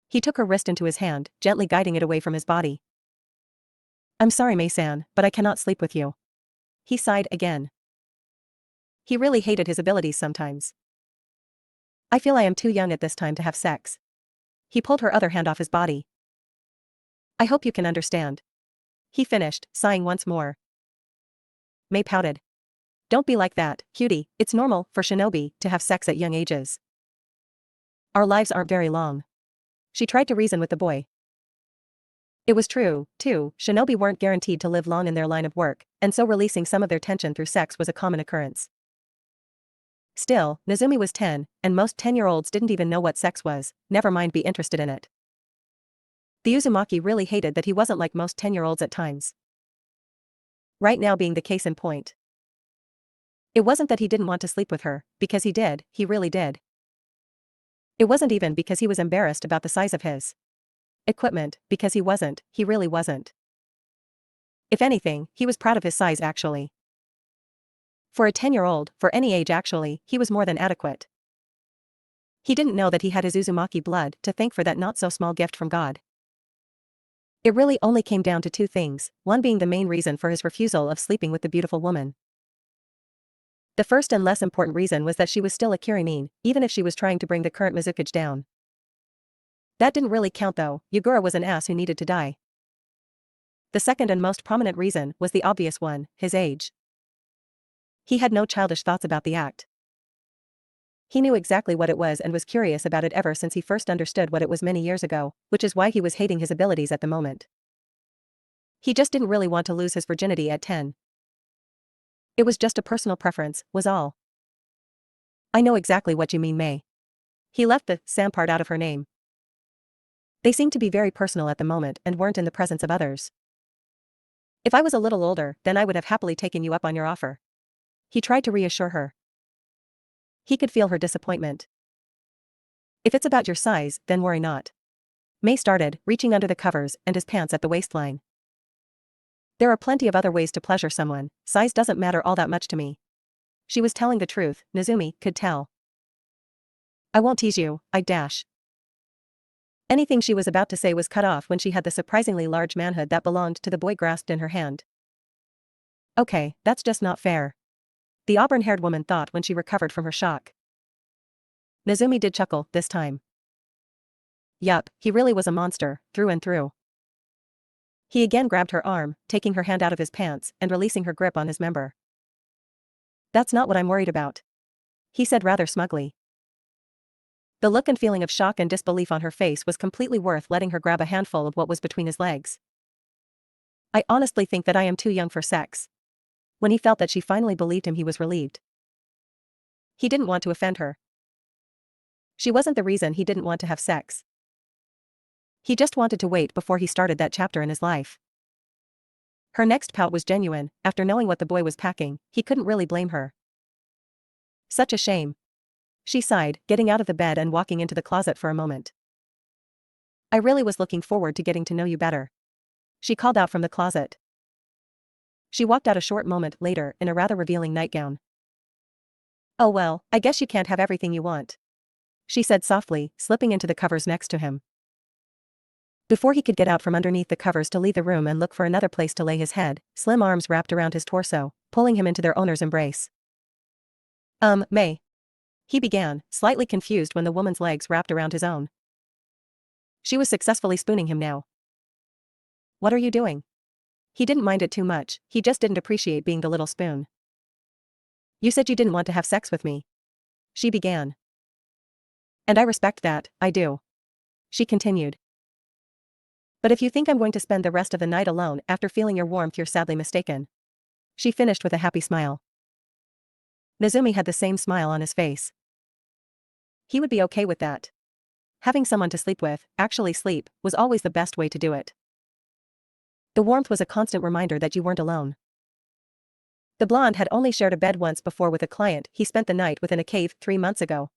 He took her wrist into his hand, gently guiding it away from his body. I'm sorry, Mei-san, but I cannot sleep with you. He sighed again. He really hated his abilities sometimes. I feel I am too young at this time to have sex. He pulled her other hand off his body. I hope you can understand. He finished, sighing once more. Mei pouted. Don't be like that, cutie, it's normal for shinobi to have sex at young ages. Our lives aren't very long. She tried to reason with the boy. It was true, too, shinobi weren't guaranteed to live long in their line of work, and so releasing some of their tension through sex was a common occurrence. Still, Nozumi was 10, and most 10-year-olds didn't even know what sex was, never mind be interested in it. The Uzumaki really hated that he wasn't like most 10-year-olds at times. Right now being the case in point. It wasn't that he didn't want to sleep with her, because he did, he really did. It wasn't even because he was embarrassed about the size of his equipment, because he really wasn't. If anything, he was proud of his size actually. For a 10-year-old, for any age actually, he was more than adequate. He didn't know that he had his Uzumaki blood to thank for that not-so-small gift from God. It really only came down to two things, one being the main reason for his refusal of sleeping with the beautiful woman. The first and less important reason was that she was still a Kirin, even if she was trying to bring the current Mizukage down. That didn't really count though, Yugura was an ass who needed to die. The second and most prominent reason was the obvious one, his age. He had no childish thoughts about the act. He knew exactly what it was and was curious about it ever since he first understood what it was many years ago, which is why he was hating his abilities at the moment. He just didn't really want to lose his virginity at 10. It was just a personal preference, was all. I know exactly what you mean, Mei. He left the "Sam" part out of her name. They seemed to be very personal at the moment and weren't in the presence of others. If I was a little older, then I would have happily taken you up on your offer. He tried to reassure her. He could feel her disappointment. If it's about your size, then worry not. Mei started, reaching under the covers and his pants at the waistline. There are plenty of other ways to pleasure someone, size doesn't matter all that much to me. She was telling the truth, Nozumi could tell. I won't tease you, I dash. Anything she was about to say was cut off when she had the surprisingly large manhood that belonged to the boy grasped in her hand. Okay, that's just not fair. The auburn-haired woman thought when she recovered from her shock. Nozumi did chuckle, this time. Yup, he really was a monster, through and through. He again grabbed her arm, taking her hand out of his pants and releasing her grip on his member. That's not what I'm worried about. He said rather smugly. The look and feeling of shock and disbelief on her face was completely worth letting her grab a handful of what was between his legs. I honestly think that I am too young for sex. When he felt that she finally believed him, he was relieved. He didn't want to offend her. She wasn't the reason he didn't want to have sex. He just wanted to wait before he started that chapter in his life. Her next pout was genuine. After knowing what the boy was packing, he couldn't really blame her. Such a shame. She sighed, getting out of the bed and walking into the closet for a moment. I really was looking forward to getting to know you better. She called out from the closet. She walked out a short moment later in a rather revealing nightgown. "Oh well, I guess you can't have everything you want," she said softly, slipping into the covers next to him. Before he could get out from underneath the covers to leave the room and look for another place to lay his head, slim arms wrapped around his torso, pulling him into their owner's embrace. Mei," he began, slightly confused when the woman's legs wrapped around his own. She was successfully spooning him now. "What are you doing?" He didn't mind it too much, he just didn't appreciate being the little spoon. "You said you didn't want to have sex with me," she began. "And I respect that, I do," she continued. "But if you think I'm going to spend the rest of the night alone after feeling your warmth, you're sadly mistaken," she finished with a happy smile. Nezumi had the same smile on his face. He would be okay with that. Having someone to sleep with, actually sleep, was always the best way to do it. The warmth was a constant reminder that you weren't alone. The blonde had only shared a bed once before with a client he spent the night with in a cave 3 months ago.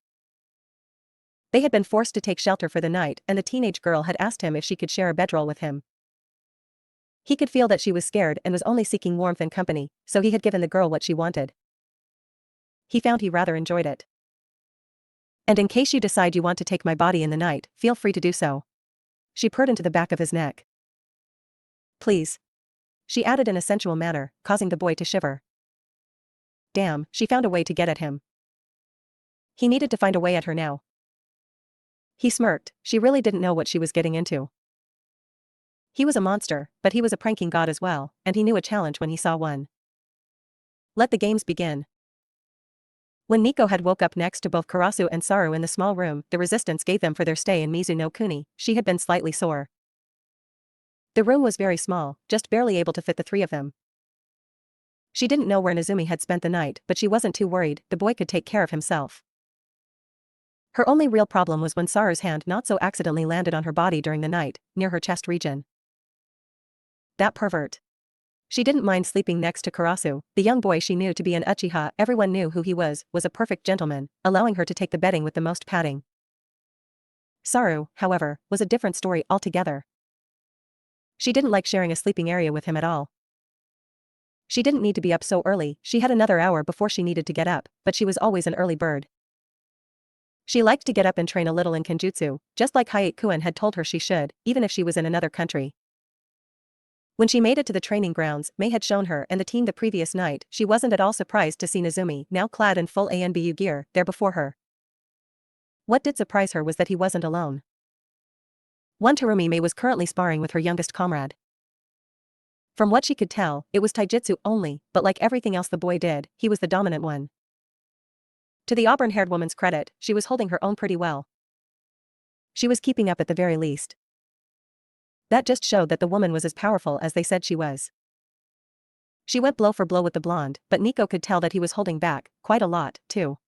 They had been forced to take shelter for the night and the teenage girl had asked him if she could share a bedroll with him. He could feel that she was scared and was only seeking warmth and company, so he had given the girl what she wanted. He found he rather enjoyed it. "And in case you decide you want to take my body in the night, feel free to do so," she purred into the back of his neck. "Please," she added in a sensual manner, causing the boy to shiver. Damn, she found a way to get at him. He needed to find a way at her now. He smirked, she really didn't know what she was getting into. He was a monster, but he was a pranking god as well, and he knew a challenge when he saw one. Let the games begin. When Nico had woke up next to both Karasu and Saru in the small room the resistance gave them for their stay in Mizu no Kuni, she had been slightly sore. The room was very small, just barely able to fit the three of them. She didn't know where Nezumi had spent the night, but she wasn't too worried, the boy could take care of himself. Her only real problem was when Saru's hand not so accidentally landed on her body during the night, near her chest region. That pervert. She didn't mind sleeping next to Karasu, the young boy she knew to be an Uchiha. Everyone knew who he was a perfect gentleman, allowing her to take the bedding with the most padding. Saru, however, was a different story altogether. She didn't like sharing a sleeping area with him at all. She didn't need to be up so early, she had another hour before she needed to get up, but she was always an early bird. She liked to get up and train a little in Kenjutsu, just like Hayate-kun had told her she should, even if she was in another country. When she made it to the training grounds, Mei had shown her and the team the previous night, she wasn't at all surprised to see Nezumi, now clad in full ANBU gear, there before her. What did surprise her was that he wasn't alone. One Terumi Mei was currently sparring with her youngest comrade. From what she could tell, it was taijutsu only, but like everything else the boy did, he was the dominant one. To the auburn-haired woman's credit, she was holding her own pretty well. She was keeping up at the very least. That just showed that the woman was as powerful as they said she was. She went blow for blow with the blonde, but Nico could tell that he was holding back, quite a lot, too.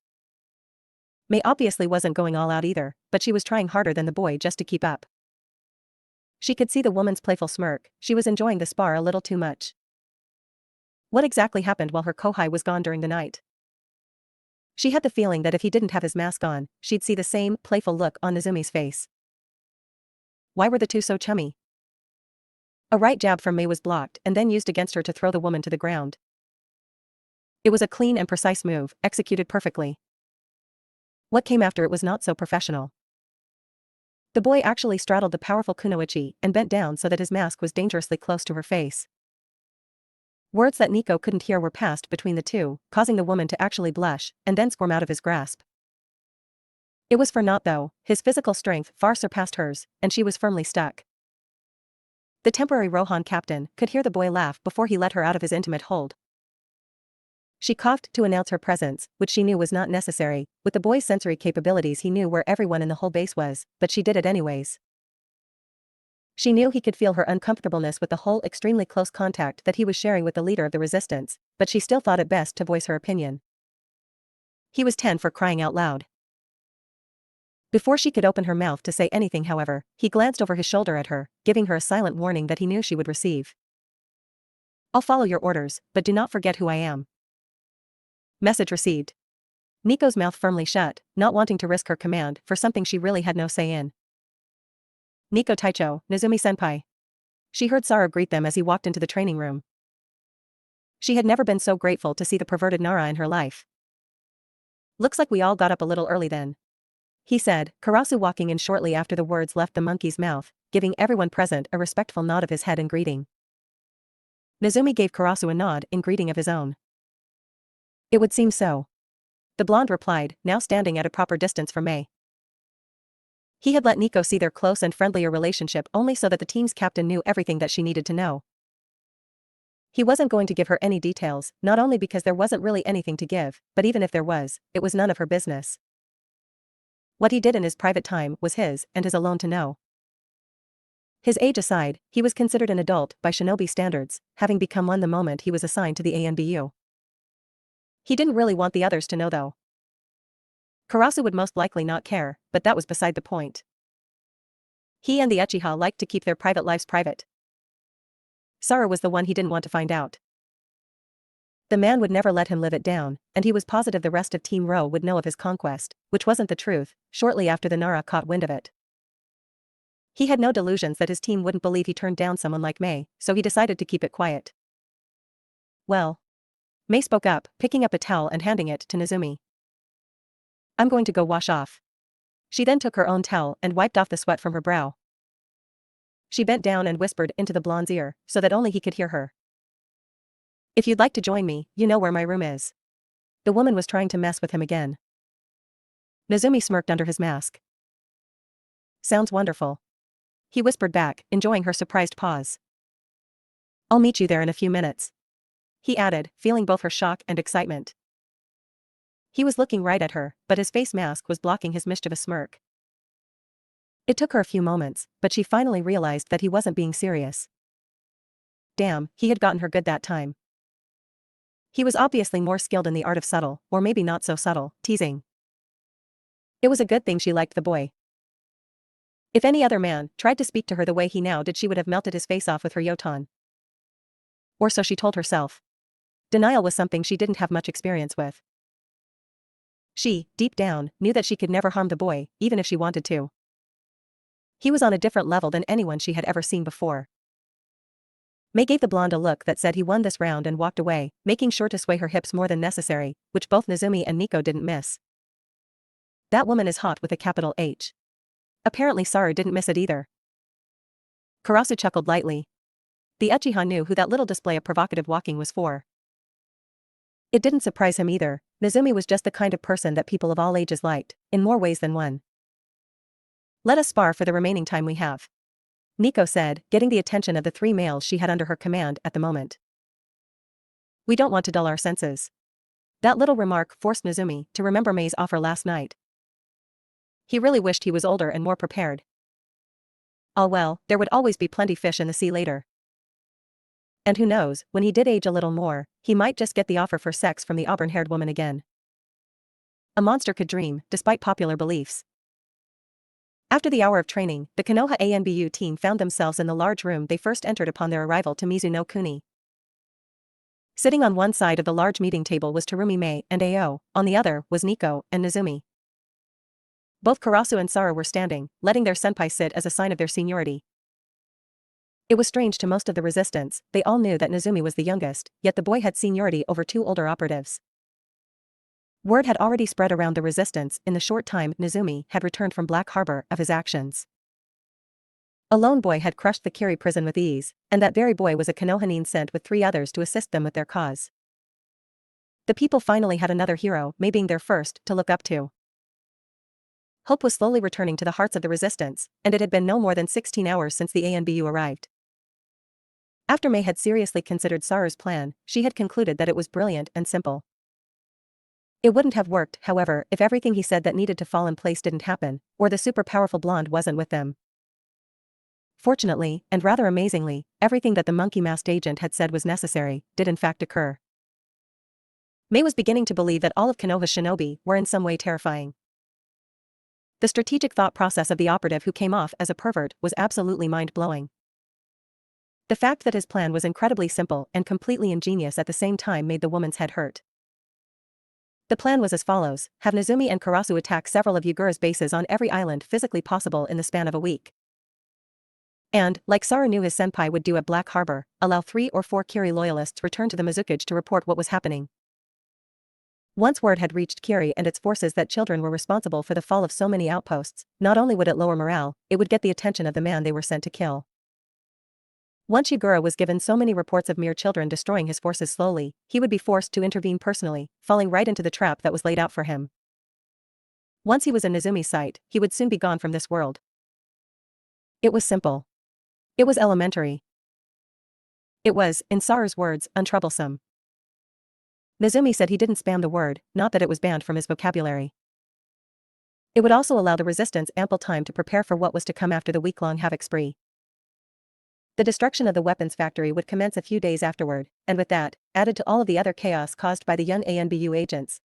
Mei obviously wasn't going all out either, but she was trying harder than the boy just to keep up. She could see the woman's playful smirk, she was enjoying the spar a little too much. What exactly happened while her kohai was gone during the night? She had the feeling that if he didn't have his mask on, she'd see the same playful look on Nezumi's face. Why were the two so chummy? A right jab from Mei was blocked and then used against her to throw the woman to the ground. It was a clean and precise move, executed perfectly. What came after it was not so professional. The boy actually straddled the powerful kunoichi and bent down so that his mask was dangerously close to her face. Words that Nico couldn't hear were passed between the two, causing the woman to actually blush, and then squirm out of his grasp. It was for naught though, his physical strength far surpassed hers, and she was firmly stuck. The temporary Rohan captain could hear the boy laugh before he let her out of his intimate hold. She coughed to announce her presence, which she knew was not necessary. With the boy's sensory capabilities he knew where everyone in the whole base was, but she did it anyways. She knew he could feel her uncomfortableness with the whole extremely close contact that he was sharing with the leader of the resistance, but she still thought it best to voice her opinion. He was 10 for crying out loud. Before she could open her mouth to say anything however, he glanced over his shoulder at her, giving her a silent warning that he knew she would receive. I'll follow your orders, but do not forget who I am. Message received. Nico's mouth firmly shut, not wanting to risk her command for something she really had no say in. Nico Taicho, Nezumi-senpai. She heard Saru greet them as he walked into the training room. She had never been so grateful to see the perverted Nara in her life. "Looks like we all got up a little early then," he said, Karasu walking in shortly after the words left the monkey's mouth, giving everyone present a respectful nod of his head in greeting. Nezumi gave Karasu a nod in greeting of his own. "It would seem so," the blonde replied, now standing at a proper distance from Mei. He had let Nico see their close and friendlier relationship only so that the team's captain knew everything that she needed to know. He wasn't going to give her any details, not only because there wasn't really anything to give, but even if there was, it was none of her business. What he did in his private time was his and his alone to know. His age aside, he was considered an adult by shinobi standards, having become one the moment he was assigned to the ANBU. He didn't really want the others to know though. Karasu would most likely not care, but that was beside the point. He and the Uchiha liked to keep their private lives private. Sara was the one he didn't want to find out. The man would never let him live it down, and he was positive the rest of Team Roe would know of his conquest, which wasn't the truth, shortly after the Nara caught wind of it. He had no delusions that his team wouldn't believe he turned down someone like Mei, so he decided to keep it quiet. "Well," Mei spoke up, picking up a towel and handing it to Nezumi. "I'm going to go wash off." She then took her own towel and wiped off the sweat from her brow. She bent down and whispered into the blonde's ear, so that only he could hear her. "If you'd like to join me, you know where my room is." The woman was trying to mess with him again. Nezumi smirked under his mask. "Sounds wonderful," he whispered back, enjoying her surprised pause. "I'll meet you there in a few minutes," he added, feeling both her shock and excitement. He was looking right at her, but his face mask was blocking his mischievous smirk. It took her a few moments, but she finally realized that he wasn't being serious. Damn, he had gotten her good that time. He was obviously more skilled in the art of subtle, or maybe not so subtle, teasing. It was a good thing she liked the boy. If any other man tried to speak to her the way he now did, she would have melted his face off with her yoton. Or so she told herself. Denial was something she didn't have much experience with. She, deep down, knew that she could never harm the boy, even if she wanted to. He was on a different level than anyone she had ever seen before. Mei gave the blonde a look that said he won this round and walked away, making sure to sway her hips more than necessary, which both Nezumi and Nico didn't miss. That woman is hot with a capital H. Apparently Saru didn't miss it either. Karasu chuckled lightly. The Uchiha knew who that little display of provocative walking was for. It didn't surprise him either. Nezumi was just the kind of person that people of all ages liked, in more ways than one. "Let us spar for the remaining time we have," Nico said, getting the attention of the 3 males she had under her command at the moment. "We don't want to dull our senses." That little remark forced Nezumi to remember Mei's offer last night. He really wished he was older and more prepared. All well, there would always be plenty fish in the sea later. And who knows, when he did age a little more, he might just get the offer for sex from the auburn-haired woman again. A monster could dream, despite popular beliefs. After the hour of training, the Konoha ANBU team found themselves in the large room they first entered upon their arrival to Mizuno Kuni. Sitting on one side of the large meeting table was Terumi Mei and Ao, on the other was Nico and Nezumi. Both Karasu and Sara were standing, letting their senpai sit as a sign of their seniority. It was strange to most of the resistance, they all knew that Nezumi was the youngest, yet the boy had seniority over 2 older operatives. Word had already spread around the resistance in the short time Nezumi had returned from Black Harbor of his actions. A lone boy had crushed the Kiri prison with ease, and that very boy was a Konohanin sent with 3 others to assist them with their cause. The people finally had another hero, Mei being their first to look up to. Hope was slowly returning to the hearts of the resistance, and it had been no more than 16 hours since the ANBU arrived. After Mei had seriously considered Saru's plan, she had concluded that it was brilliant and simple. It wouldn't have worked, however, if everything he said that needed to fall in place didn't happen, or the super-powerful blonde wasn't with them. Fortunately, and rather amazingly, everything that the monkey-masked agent had said was necessary, did in fact occur. Mei was beginning to believe that all of Konoha's shinobi were in some way terrifying. The strategic thought process of the operative who came off as a pervert was absolutely mind-blowing. The fact that his plan was incredibly simple and completely ingenious at the same time made the woman's head hurt. The plan was as follows: have Nezumi and Karasu attack several of Yugura's bases on every island physically possible in the span of a week. And, like Saru knew his senpai would do at Black Harbor, allow 3 or 4 Kiri loyalists return to the Mizukage to report what was happening. Once word had reached Kiri and its forces that children were responsible for the fall of so many outposts, not only would it lower morale, it would get the attention of the man they were sent to kill. Once Hyuga was given so many reports of mere children destroying his forces slowly, he would be forced to intervene personally, falling right into the trap that was laid out for him. Once he was in Nezumi's sight, he would soon be gone from this world. It was simple. It was elementary. It was, in Saru's words, untroublesome. Nezumi said he didn't spam the word, not that it was banned from his vocabulary. It would also allow the resistance ample time to prepare for what was to come after the week-long havoc spree. The destruction of the weapons factory would commence a few days afterward, and with that, added to all of the other chaos caused by the young ANBU agents,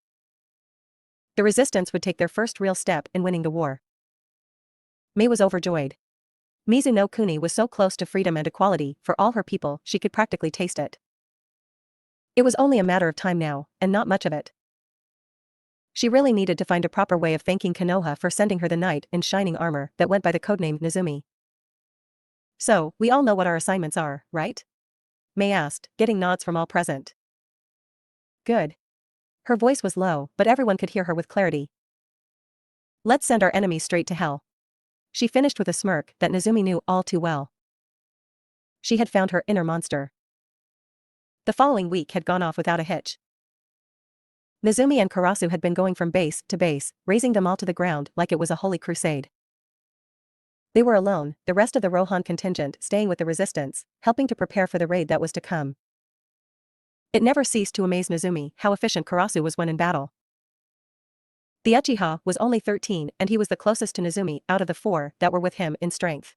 the resistance would take their first real step in winning the war. Mei was overjoyed. Mizu no Kuni was so close to freedom and equality for all her people she could practically taste it. It was only a matter of time now, and not much of it. She really needed to find a proper way of thanking Konoha for sending her the knight in shining armor that went by the codename Nezumi. So, we all know what our assignments are, right? Mei asked, getting nods from all present. Good. Her voice was low, but everyone could hear her with clarity. Let's send our enemies straight to hell. She finished with a smirk that Nezumi knew all too well. She had found her inner monster. The following week had gone off without a hitch. Nezumi and Karasu had been going from base to base, raising them all to the ground like it was a holy crusade. They were alone, the rest of the Rohan contingent staying with the resistance, helping to prepare for the raid that was to come. It never ceased to amaze Nezumi how efficient Karasu was when in battle. The Uchiha was only 13 and he was the closest to Nezumi out of the 4 that were with him in strength.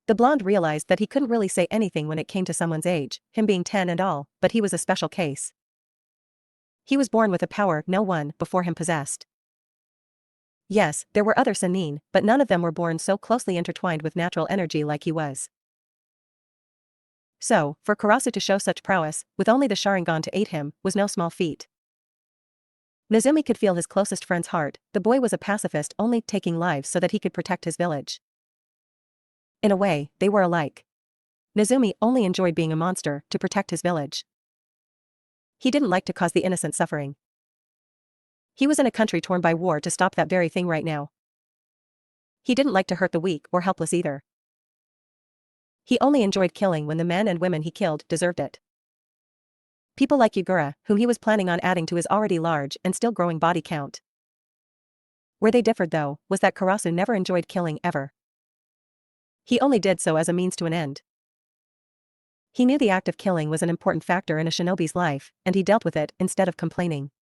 The blonde realized that he couldn't really say anything when it came to someone's age, him being 10 and all, but he was a special case. He was born with a power no one before him possessed. Yes, there were other Sannin, but none of them were born so closely intertwined with natural energy like he was. So, for Karasu to show such prowess, with only the Sharingan to aid him, was no small feat. Nezumi could feel his closest friend's heart. The boy was a pacifist only taking lives so that he could protect his village. In a way, they were alike. Nezumi only enjoyed being a monster to protect his village. He didn't like to cause the innocent suffering. He was in a country torn by war to stop that very thing right now. He didn't like to hurt the weak or helpless either. He only enjoyed killing when the men and women he killed deserved it. People like Hyuga, whom he was planning on adding to his already large and still growing body count. Where they differed though, was that Karasu never enjoyed killing ever. He only did so as a means to an end. He knew the act of killing was an important factor in a shinobi's life, and he dealt with it instead of complaining.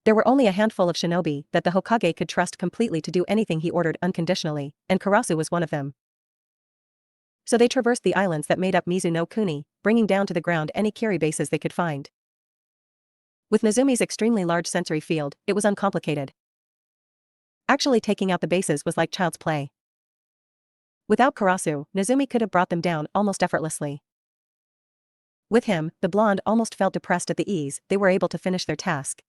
There were only a handful of shinobi that the Hokage could trust completely to do anything he ordered unconditionally, and Karasu was one of them. So they traversed the islands that made up Mizu no Kuni, bringing down to the ground any Kiri bases they could find. With Nezumi's extremely large sensory field, it was uncomplicated. Actually taking out the bases was like child's play. Without Karasu, Nezumi could have brought them down almost effortlessly. With him, the blonde almost felt depressed at the ease they were able to finish their task.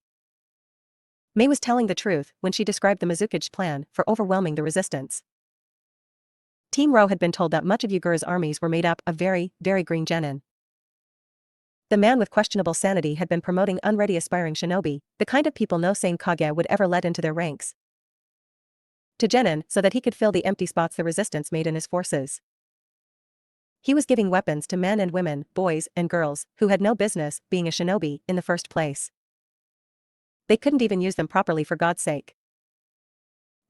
Mei was telling the truth when she described the Mizukage plan for overwhelming the resistance. Team Ro had been told that much of Yugura's armies were made up of very, very green genin. The man with questionable sanity had been promoting unready aspiring shinobi, the kind of people no sane Kage would ever let into their ranks, to genin so that he could fill the empty spots the resistance made in his forces. He was giving weapons to men and women, boys and girls, who had no business being a shinobi in the first place. They couldn't even use them properly for God's sake.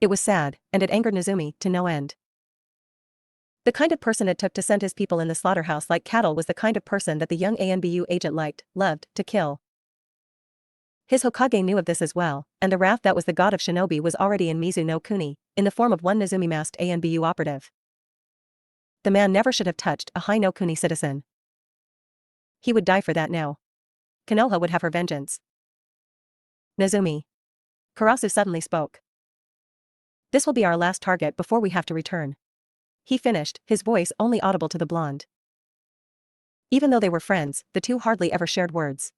It was sad, and it angered Nezumi to no end. The kind of person it took to send his people in the slaughterhouse like cattle was the kind of person that the young ANBU agent loved to kill. His Hokage knew of this as well, and the wrath that was the god of shinobi was already in Mizu no Kuni, in the form of one Nezumi-masked ANBU operative. The man never should have touched a High no Kuni citizen. He would die for that now. Konoha would have her vengeance. Nezumi. Karasu suddenly spoke. This will be our last target before we have to return. He finished, his voice only audible to the blonde. Even though they were friends, the two hardly ever shared words.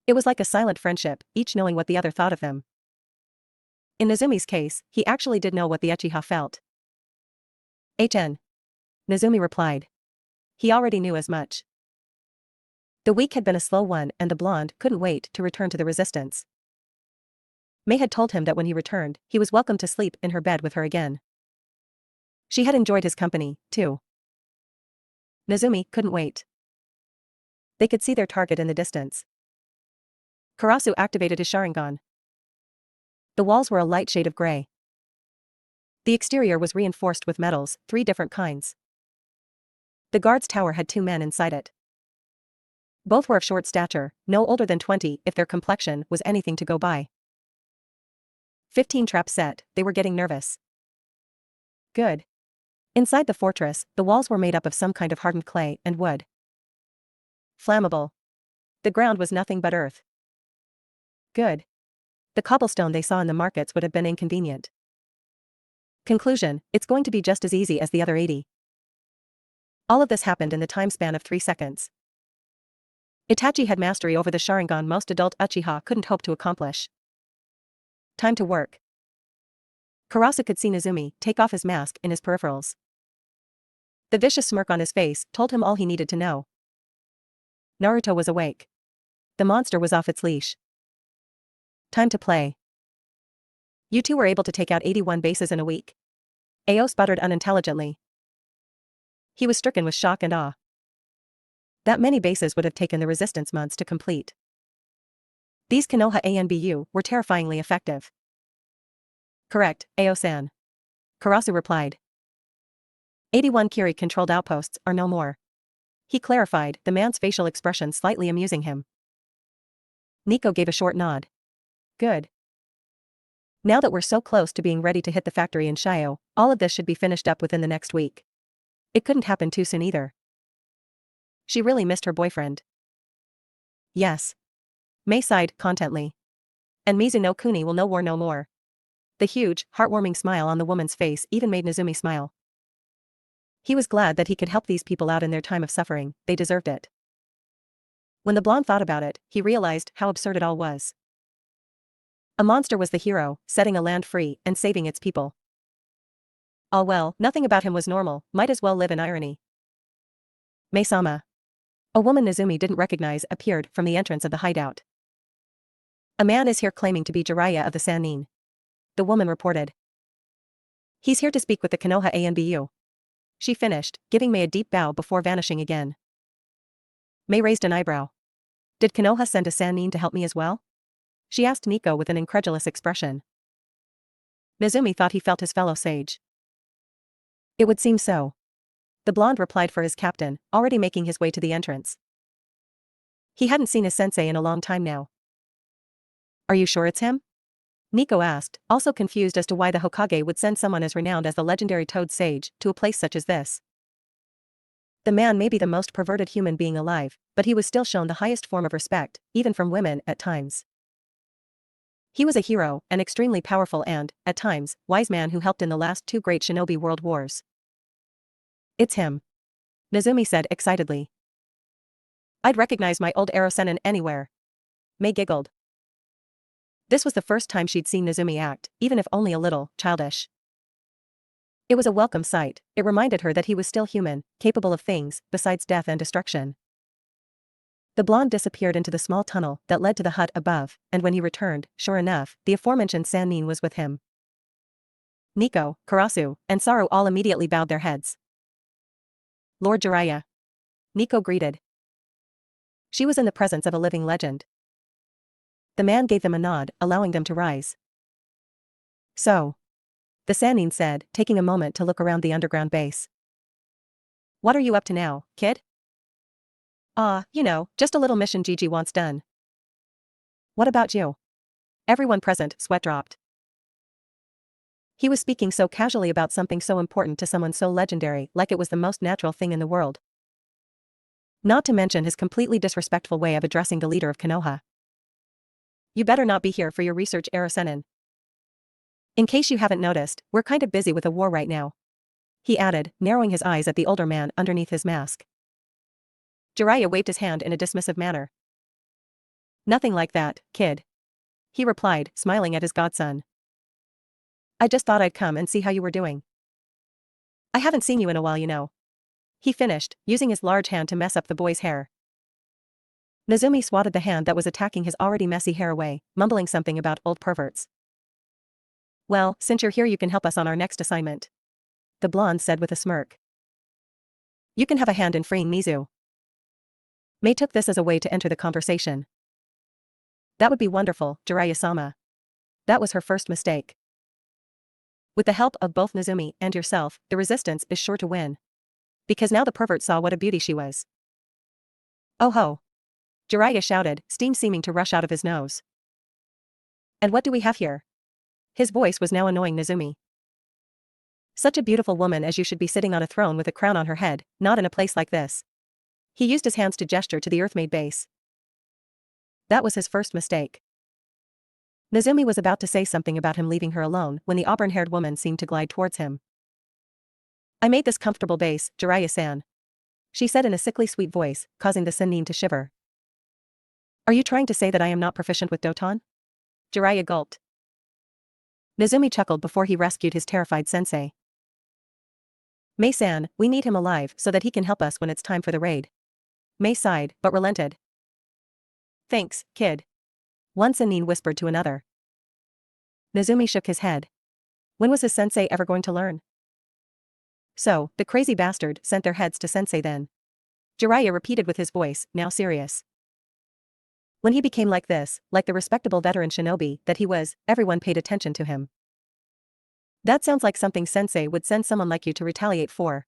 It was like a silent friendship, each knowing what the other thought of them. In Nezumi's case, he actually did know what the Uchiha felt. HN. Nezumi replied. He already knew as much. The week had been a slow one and the blonde couldn't wait to return to the resistance. Mei had told him that when he returned, he was welcome to sleep in her bed with her again. She had enjoyed his company, too. Nezumi couldn't wait. They could see their target in the distance. Karasu activated his Sharingan. The walls were a light shade of gray. The exterior was reinforced with metals, 3 different kinds. The guard's tower had 2 men inside it. Both were of short stature, no older than 20 if their complexion was anything to go by. 15 traps set, they were getting nervous. Good. Inside the fortress, the walls were made up of some kind of hardened clay and wood. Flammable. The ground was nothing but earth. Good. The cobblestone they saw in the markets would have been inconvenient. Conclusion, it's going to be just as easy as the other 80. All of this happened in the time span of 3 seconds. Itachi had mastery over the Sharingan most adult Uchiha couldn't hope to accomplish. Time to work. Karasu could see Nezumi take off his mask in his peripherals. The vicious smirk on his face told him all he needed to know. Naruto was awake. The monster was off its leash. Time to play. You two were able to take out 81 bases in a week. Ao sputtered unintelligently. He was stricken with shock and awe. That many bases would have taken the resistance months to complete. These Konoha ANBU were terrifyingly effective. Correct, Ao-san. Karasu replied. 81 Kiri-controlled outposts are no more. He clarified, the man's facial expression slightly amusing him. Nico gave a short nod. Good. Now that we're so close to being ready to hit the factory in Shio, all of this should be finished up within the next week. It couldn't happen too soon either. She really missed her boyfriend. Yes. Mei sighed contently. And Mizuno Kuni will know war no more. The huge, heartwarming smile on the woman's face even made Nezumi smile. He was glad that he could help these people out in their time of suffering, they deserved it. When the blonde thought about it, he realized how absurd it all was. A monster was the hero, setting a land free and saving its people. All well, nothing about him was normal, might as well live in irony. Mei-sama. A woman Nezumi didn't recognize appeared from the entrance of the hideout. A man is here claiming to be Jiraiya of the Sannin. The woman reported. He's here to speak with the Konoha ANBU. She finished, giving Mei a deep bow before vanishing again. Mei raised an eyebrow. Did Konoha send a Sannin to help me as well? She asked Nico with an incredulous expression. Nezumi thought he felt his fellow sage. It would seem so. The blonde replied for his captain, already making his way to the entrance. He hadn't seen his sensei in a long time now. Are you sure it's him? Nico asked, also confused as to why the Hokage would send someone as renowned as the legendary Toad Sage to a place such as this. The man may be the most perverted human being alive, but he was still shown the highest form of respect, even from women at times. He was a hero, an extremely powerful and, at times, wise man who helped in the last 2 great shinobi world wars. It's him. Nezumi said excitedly. I'd recognize my old Ero-sennin anywhere. Mei giggled. This was the first time she'd seen Nezumi act, even if only a little, childish. It was a welcome sight, it reminded her that he was still human, capable of things, besides death and destruction. The blonde disappeared into the small tunnel that led to the hut above, and when he returned, sure enough, the aforementioned Sannin was with him. Nico, Karasu, and Saru all immediately bowed their heads. Lord Jiraiya. Nico greeted. She was in the presence of a living legend. The man gave them a nod, allowing them to rise. So. The Sannin said, taking a moment to look around the underground base. What are you up to now, kid? You know, just a little mission Gigi wants done. What about you? Everyone present sweat dropped. He was speaking so casually about something so important to someone so legendary, like it was the most natural thing in the world. Not to mention his completely disrespectful way of addressing the leader of Konoha. You better not be here for your research, Ero-sennin. In case you haven't noticed, we're kind of busy with a war right now. He added, narrowing his eyes at the older man underneath his mask. Jiraiya waved his hand in a dismissive manner. Nothing like that, kid. He replied, smiling at his godson. I just thought I'd come and see how you were doing. I haven't seen you in a while, you know. He finished, using his large hand to mess up the boy's hair. Nezumi swatted the hand that was attacking his already messy hair away, mumbling something about old perverts. Well, since you're here you can help us on our next assignment. The blonde said with a smirk. You can have a hand in freeing Mizu. Mei took this as a way to enter the conversation. That would be wonderful, Jiraiya-sama. That was her first mistake. With the help of both Nezumi and yourself, the resistance is sure to win. Because now the pervert saw what a beauty she was. Oh ho! Jiraiya shouted, steam seeming to rush out of his nose. And what do we have here? His voice was now annoying Nezumi. Such a beautiful woman as you should be sitting on a throne with a crown on her head, not in a place like this. He used his hands to gesture to the earth-made base. That was his first mistake. Nezumi was about to say something about him leaving her alone when the auburn-haired woman seemed to glide towards him. I made this comfortable base, Jiraiya-san. She said in a sickly sweet voice, causing the Sennin to shiver. Are you trying to say that I am not proficient with Doton? Jiraiya gulped. Nezumi chuckled before he rescued his terrified sensei. Mei-san, we need him alive so that he can help us when it's time for the raid. Mei sighed, but relented. Thanks, kid. One Sennin whispered to another. Nezumi shook his head. When was his sensei ever going to learn? So, the crazy bastard sent their heads to sensei then. Jiraiya repeated with his voice, now serious. When he became like this, like the respectable veteran shinobi that he was, everyone paid attention to him. That sounds like something sensei would send someone like you to retaliate for.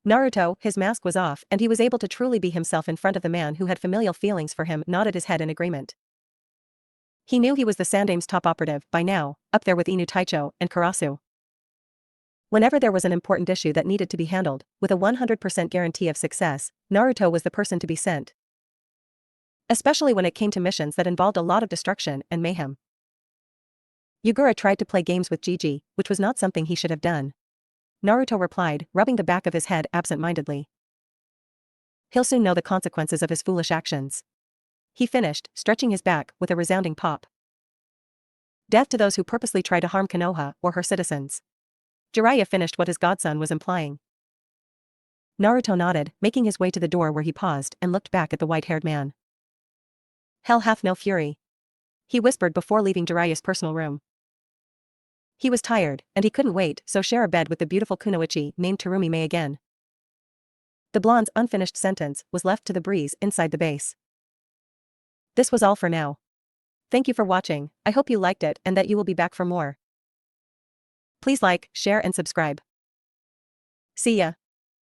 Naruto, his mask was off and he was able to truly be himself in front of the man who had familial feelings for him, nodded his head in agreement. He knew he was the Sandame's top operative by now, up there with Inu Taicho and Karasu. Whenever there was an important issue that needed to be handled, with a 100% guarantee of success, Naruto was the person to be sent. Especially when it came to missions that involved a lot of destruction and mayhem. Yugura tried to play games with Gigi, which was not something he should have done. Naruto replied, rubbing the back of his head absent-mindedly. He'll soon know the consequences of his foolish actions. He finished, stretching his back with a resounding pop. Death to those who purposely try to harm Konoha or her citizens. Jiraiya finished what his godson was implying. Naruto nodded, making his way to the door where he paused and looked back at the white-haired man. Hell hath no fury. He whispered before leaving Jiraiya's personal room. He was tired, and he couldn't wait, so share a bed with the beautiful kunoichi named Terumi Mei again. The blonde's unfinished sentence was left to the breeze inside the base. This was all for now. Thank you for watching, I hope you liked it and that you will be back for more. Please like, share and subscribe. See ya.